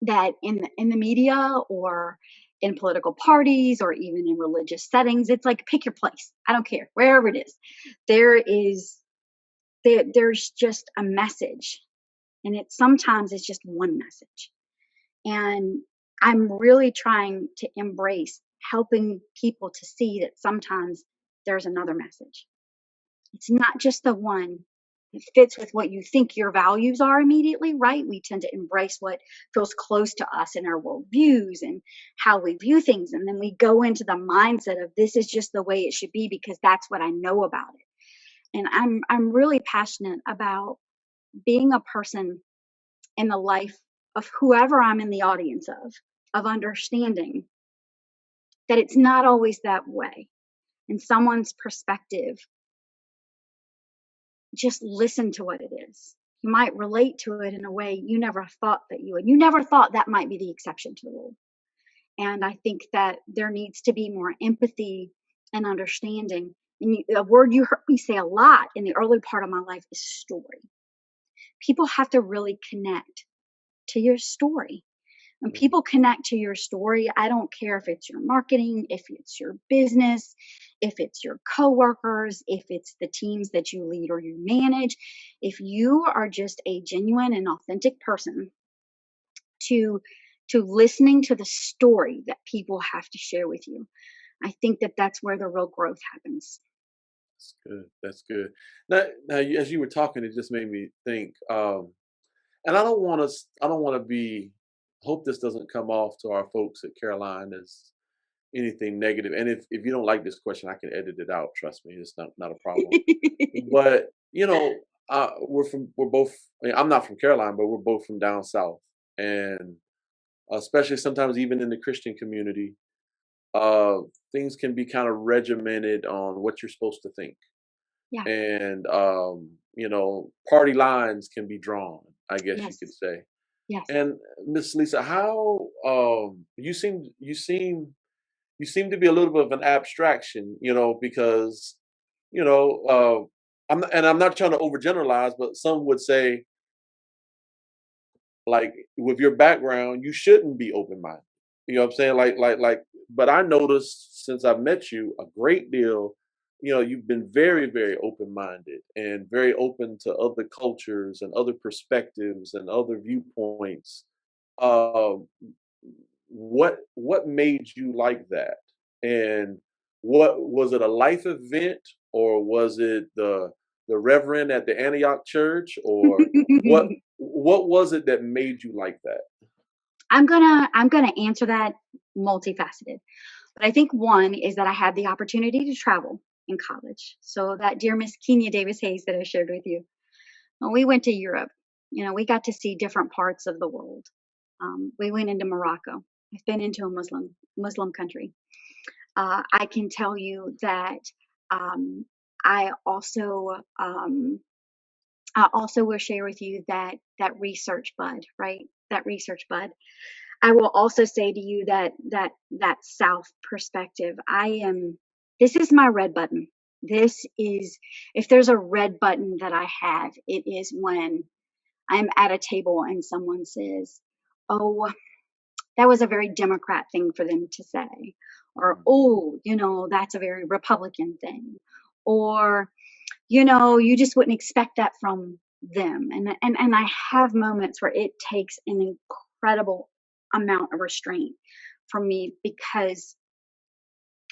Speaker 2: that in the media or in political parties or even in religious settings, it's like pick your place. I don't care wherever it is. There is there's just a message, and it's just one message. And I'm really trying to embrace helping people to see that sometimes there's another message. It's not just the one that fits with what you think your values are immediately, right? We tend to embrace what feels close to us in our worldviews and how we view things. And then we go into the mindset of this is just the way it should be because that's what I know about it. And I'm really passionate about being a person in the life of whoever I'm in the audience of understanding that it's not always that way. And someone's perspective, just listen to what it is. You might relate to it in a way you never thought that you would. You never thought that might be the exception to the rule. And I think that there needs to be more empathy and understanding. And a word you heard me say a lot in the early part of my life is story. People have to really connect to your story. When people connect to your story, I don't care if it's your marketing, if it's your business, if it's your coworkers, if it's the teams that you lead or you manage, if you are just a genuine and authentic person to listening to the story that people have to share with you, I think that that's where the real growth happens.
Speaker 1: That's good. That's good. As you were talking, it just made me think. And I don't want to be. Hope this doesn't come off to our folks at Caroline as anything negative. And if you don't like this question, I can edit it out. Trust me, it's not a problem. But we're both. I mean, I'm not from Caroline, but we're both from down south, and especially sometimes even in the Christian community, uh, things can be kind of regimented on what you're supposed to think,
Speaker 2: Yeah.
Speaker 1: and party lines can be drawn, I guess you could
Speaker 2: Yes.
Speaker 1: say.
Speaker 2: Yes.
Speaker 1: And Miss Lisa, how you seem to be a little bit of an abstraction, because you know I'm not trying to overgeneralize, but some would say, like, with your background, you shouldn't be open minded. You know what I'm saying? Like. But I noticed since I've met you a great deal. You've been very, very open minded and very open to other cultures and other perspectives and other viewpoints. Um, what made you like that? And what was it, a life event, or was it the reverend at the Antioch church, or what was it that made you like that?
Speaker 2: I'm gonna answer that multifaceted. But I think one is that I had the opportunity to travel in college. So that dear Miss Kenya Davis Hayes that I shared with you, when we went to Europe, we got to see different parts of the world. We went into Morocco. I've been into a Muslim country. I can tell you that um, I also I also will share with you that research bud, right? That research bud. I will also say to you that South perspective. This is my red button. This is, if there's a red button that I have, it is when I'm at a table and someone says, "Oh, that was a very Democrat thing for them to say," or
Speaker 1: Mm,
Speaker 2: "Oh, that's a very Republican thing," or you just wouldn't expect that from them. And I have moments where it takes an incredible amount of restraint from me, because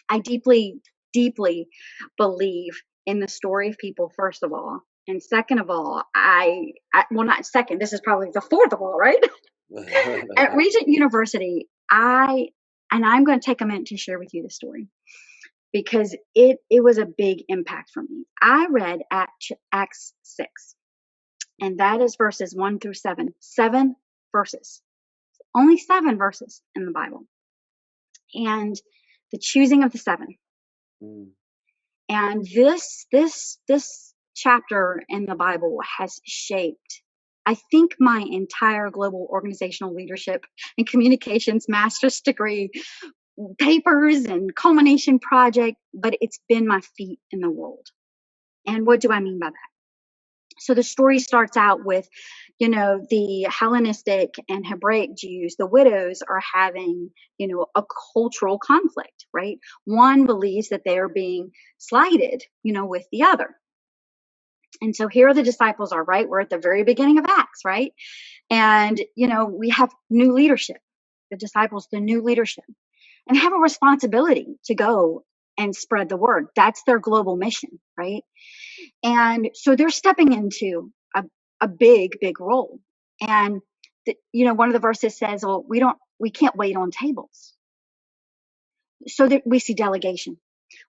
Speaker 2: I deeply, deeply believe in the story of people, first of all. And second of all, well, not second, this is probably the fourth of all, right? At
Speaker 1: mm.
Speaker 2: Regent University, and I'm going to take a minute to share with you the story, because it was a big impact for me. I read Acts 6, and that is verses 1 through 7. 7 verses. Only 7 verses in the Bible. And the choosing of the seven.
Speaker 1: Mm.
Speaker 2: And this chapter in the Bible has shaped, I think, my entire global organizational leadership and communications master's degree, papers and culmination project, but it's been my feet in the world. And what do I mean by that? So the story starts out with, the Hellenistic and Hebraic Jews, the widows are having, a cultural conflict, right? One believes that they are being slighted, with the other. And so here the disciples are, right? We're at the very beginning of Acts, right? And, we have new leadership, the disciples, the new leadership, and have a responsibility to go and spread the word. That's their global mission, right? And so they're stepping into a big, big role. And one of the verses says, "Well, we can't wait on tables." So that we see delegation,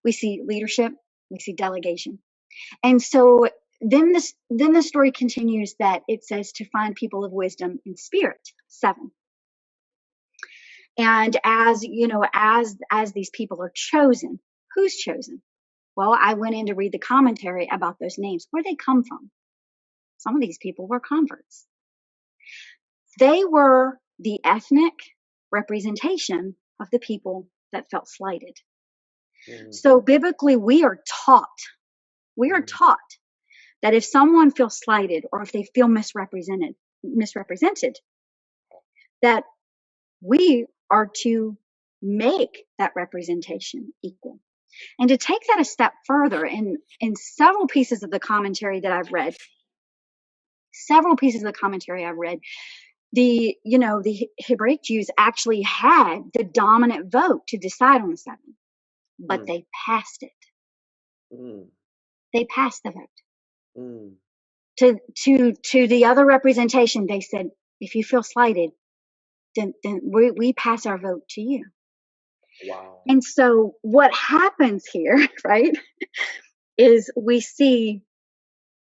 Speaker 2: we see leadership, we see delegation. And so then the story continues that it says to find people of wisdom in spirit, 7. And as these people are chosen, who's chosen? Well, I went in to read the commentary about those names. Where they come from? Some of these people were converts. They were the ethnic representation of the people that felt slighted.
Speaker 1: Mm.
Speaker 2: So biblically, we are
Speaker 1: Mm.
Speaker 2: taught that if someone feels slighted or if they feel misrepresented, that we are to make that representation equal. And to take that a step further, in several pieces of the commentary that I've read, the Hebraic Jews actually had the dominant vote to decide on the seven, but they passed it. They passed the vote. To the other representation, they said, if you feel slighted, then we pass our vote to you.
Speaker 1: Wow.
Speaker 2: And so what happens here, right, is we see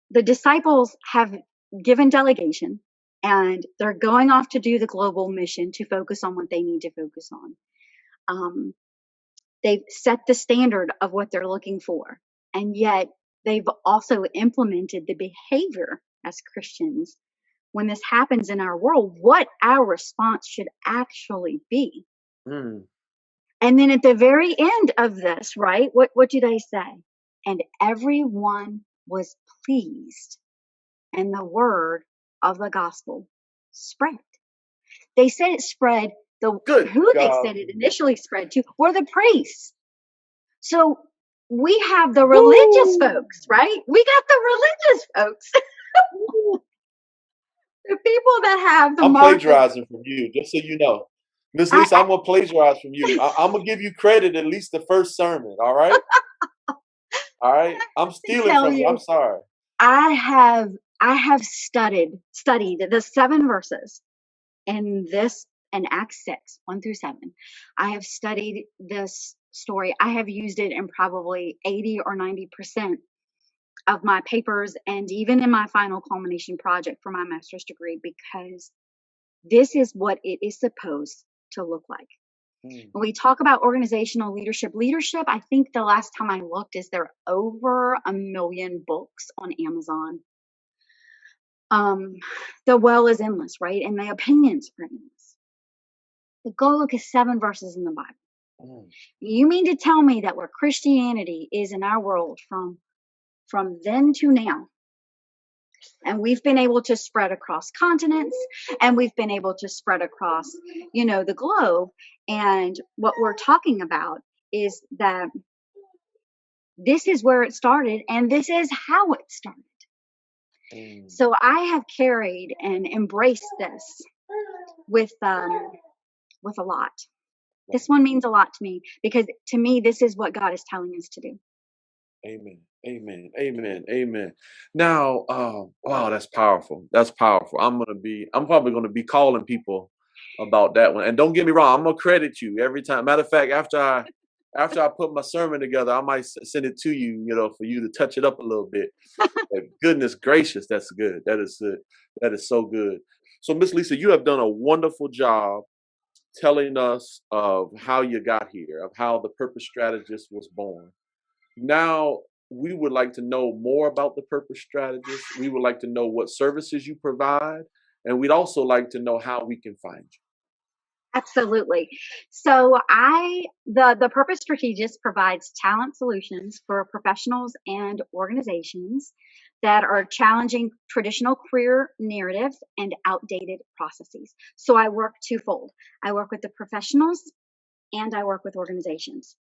Speaker 2: the disciples have given delegation, and they're going off to do the global mission to focus on what they need to focus on. They've set the standard of what they're looking for, and yet they've also implemented the behavior as Christians. When this happens in our world, what our response should actually be. And then at the very end of this, right, what do they say? And everyone was pleased, and the word of the gospel spread. They said it spread. They said it initially spread to were the priests. So we have the religious folks, right? We got the religious folks. The people that have the
Speaker 1: I'm
Speaker 2: mark.
Speaker 1: plagiarizing from you, just so you know. Miss Lisa, I'm going to plagiarize from you. I'm going to give you credit at least the first sermon, all right? All right? I'm stealing from you. I'm sorry.
Speaker 2: I have studied the 7 verses in Acts 6, 1-7. I have studied this story. I have used it in probably 80 or 90% of my papers, and even in my final culmination project for my master's degree, because this is what it is supposed to look like. When we talk about organizational leadership, I think the last time I looked is there are over 1 million books on Amazon. The well is endless, right? And the opinions are endless. But go look at 7 verses in the Bible. You mean to tell me that where Christianity is in our world from then to now, and we've been able to spread across continents, and we've been able to spread across, the globe. And what we're talking about is that this is where it started, and this is how it started. So I have carried and embraced this with a lot. This one means a lot to me, because to me, this is what God is telling us to do.
Speaker 1: Amen. Amen. Amen. Amen. Now, wow, that's powerful. That's powerful. I'm probably gonna be calling people about that one. And don't get me wrong, I'm gonna credit you every time. Matter of fact, after I put my sermon together, I might send it to you, for you to touch it up a little bit. But goodness gracious, that's good. That is good. That is so good. So, Miss Lisa, you have done a wonderful job telling us of how you got here, of how the Purpose Strategist was born. Now, we would like to know more about the Purpose Strategist. We would like to know what services you provide, and we'd also like to know how we can find you.
Speaker 2: Absolutely. So the Purpose Strategist provides talent solutions for professionals and organizations that are challenging traditional career narratives and outdated processes. So I work twofold. I work with the professionals and I work with organizations.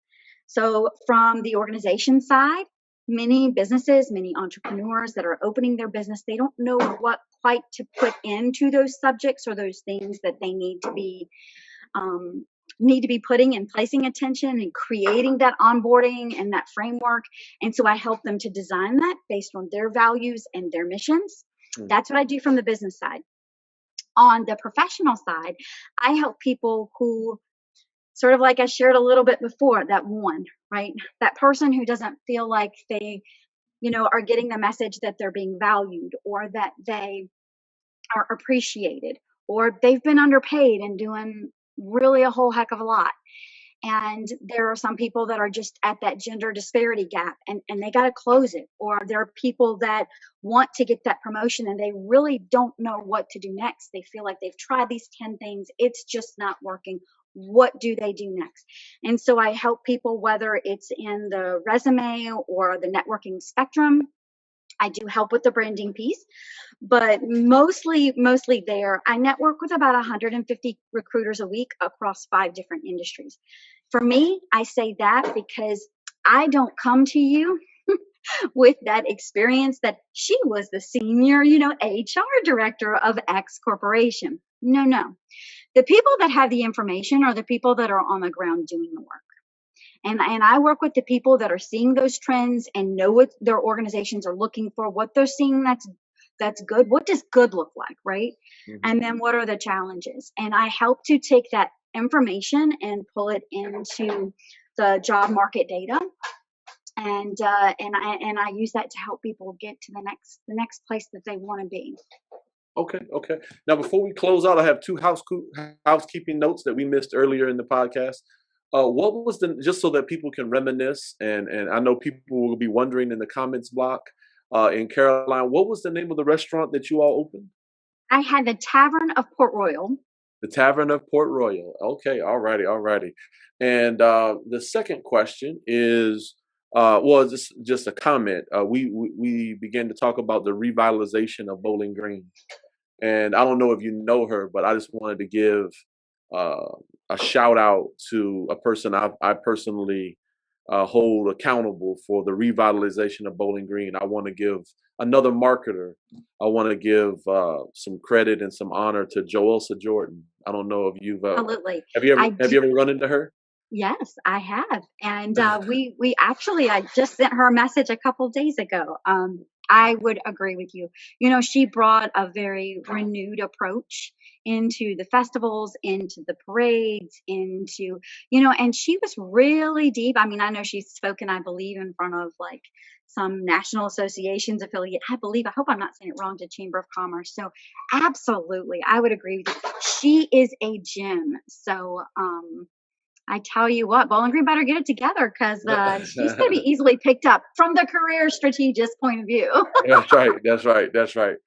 Speaker 2: So from the organization side, many businesses, many entrepreneurs that are opening their business, they don't know what quite to put into those subjects or those things that they need to be putting and placing attention and creating that onboarding and that framework. And so I help them to design that based on their values and their missions. That's what I do from the business side. On the professional side, I help people who, sort of like I shared a little bit before, that person who doesn't feel like they, are getting the message that they're being valued, or that they are appreciated, or they've been underpaid and doing really a whole heck of a lot. And there are some people that are just at that gender disparity gap, and they got to close it. Or there are people that want to get that promotion and they really don't know what to do next. They feel like they've tried these 10 things. It's just not working. What do they do next? And so I help people, whether it's in the resume or the networking spectrum. I do help with the branding piece, but mostly there. I network with about 150 recruiters a week across 5 different industries. For me, I say that because I don't come to you with that experience that she was the senior, HR director of X corporation. No, no. The people that have the information are the people that are on the ground doing the work. And I work with the people that are seeing those trends and know what their organizations are looking for, what they're seeing that's good. What does good look like, right? Mm-hmm. And then what are the challenges? And I help to take that information and pull it into the job market data. And I use that to help people get to the next place that they want to be.
Speaker 1: Okay. Now, before we close out, I have 2 housekeeping notes that we missed earlier in the podcast. What was just so that people can reminisce, and I know people will be wondering in the comments block in Caroline, what was the name of the restaurant that you all opened?
Speaker 2: I had the Tavern of Port Royal.
Speaker 1: The Tavern of Port Royal. Okay, all righty. And the second question is, just a comment. We began to talk about the revitalization of Bowling Green, and I don't know if you know her, but I just wanted to give a shout out to a person I personally hold accountable for the revitalization of Bowling Green. I want to give another marketer. I want to give some credit and some honor to Joelsa Jordan. I don't know if you've
Speaker 2: absolutely.
Speaker 1: Have you ever run into her?
Speaker 2: Yes, I have. And we actually, I just sent her a message a couple of days ago. I would agree with you. She brought a very renewed approach into the festivals, into the parades, into, and she was really deep. I mean, I know she's spoken, I believe, in front of like some national associations affiliate. I hope I'm not saying it wrong, to Chamber of Commerce. So absolutely, I would agree with you. She is a gem. So, I tell you what, Bowling Green better get it together, because she's going to be easily picked up from the career strategist point of view.
Speaker 1: That's right.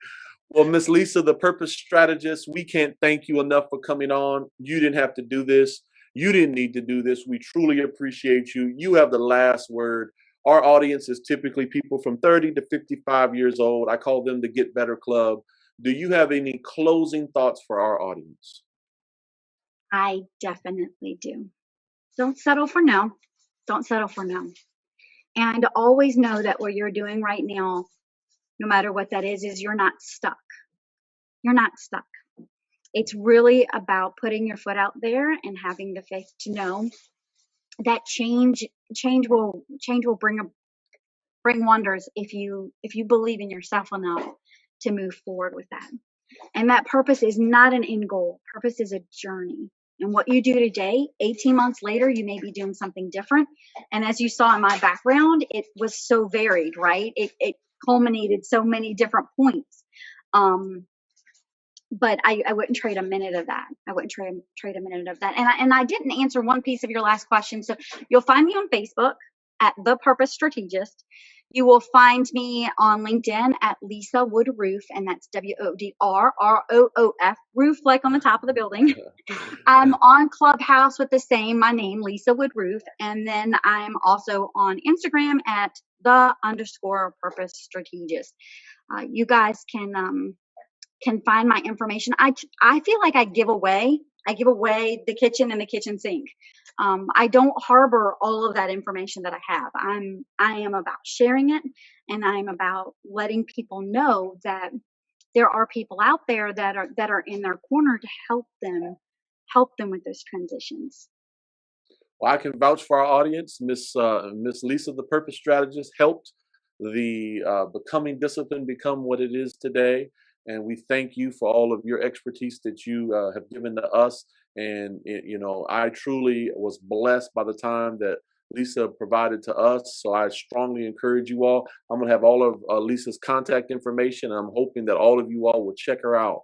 Speaker 1: Well, Miss Lisa, the Purpose Strategist, we can't thank you enough for coming on. You didn't have to do this. You didn't need to do this. We truly appreciate you. You have the last word. Our audience is typically people from 30 to 55 years old. I call them the Get Better Club. Do you have any closing thoughts for our audience?
Speaker 2: I definitely do. Don't settle for no. Don't settle for no. And always know that what you're doing right now, no matter what that is you're not stuck. You're not stuck. It's really about putting your foot out there and having the faith to know that change will bring wonders if you believe in yourself enough to move forward with that. And that purpose is not an end goal. Purpose is a journey. And what you do today, 18 months later, you may be doing something different. And as you saw in my background, it was so varied, right? It culminated so many different points. But I wouldn't trade a minute of that. I wouldn't trade a minute of that. And I didn't answer one piece of your last question. So you'll find me on Facebook at The Purpose Strategist. You will find me on LinkedIn at Lisa Woodruff, and that's WODRROOF, roof like on the top of the building. I'm on Clubhouse with the same, my name, Lisa Woodruff. And then I'm also on Instagram at _Purpose Strategist. You guys can find my information. I feel like I give away the kitchen and the kitchen sink. I don't harbor all of that information that I have. I am about sharing it, and I am about letting people know that there are people out there that are in their corner to help them with those transitions.
Speaker 1: Well, I can vouch for our audience. Miss Lisa, the Purpose Strategist, helped the Becoming Discipline become what it is today. And we thank you for all of your expertise that you have given to us. And, I truly was blessed by the time that Lisa provided to us. So I strongly encourage you all. I'm going to have all of Lisa's contact information. And I'm hoping that all of you all will check her out.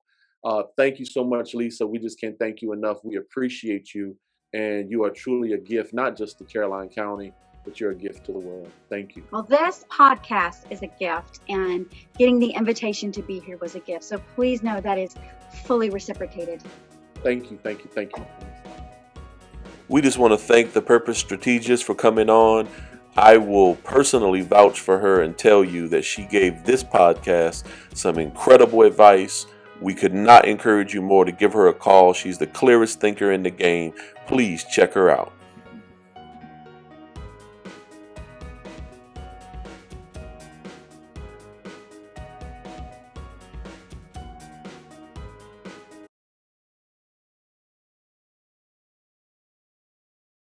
Speaker 1: Thank you so much, Lisa. We just can't thank you enough. We appreciate you. And you are truly a gift, not just to Caroline County, but you're a gift to the world. Thank you.
Speaker 2: Well, this podcast is a gift, and getting the invitation to be here was a gift. So please know that is fully reciprocated.
Speaker 1: Thank you. We just want to thank the Purpose Strategist for coming on. I will personally vouch for her and tell you that she gave this podcast some incredible advice. We could not encourage you more to give her a call. She's the clearest thinker in the game. Please check her out.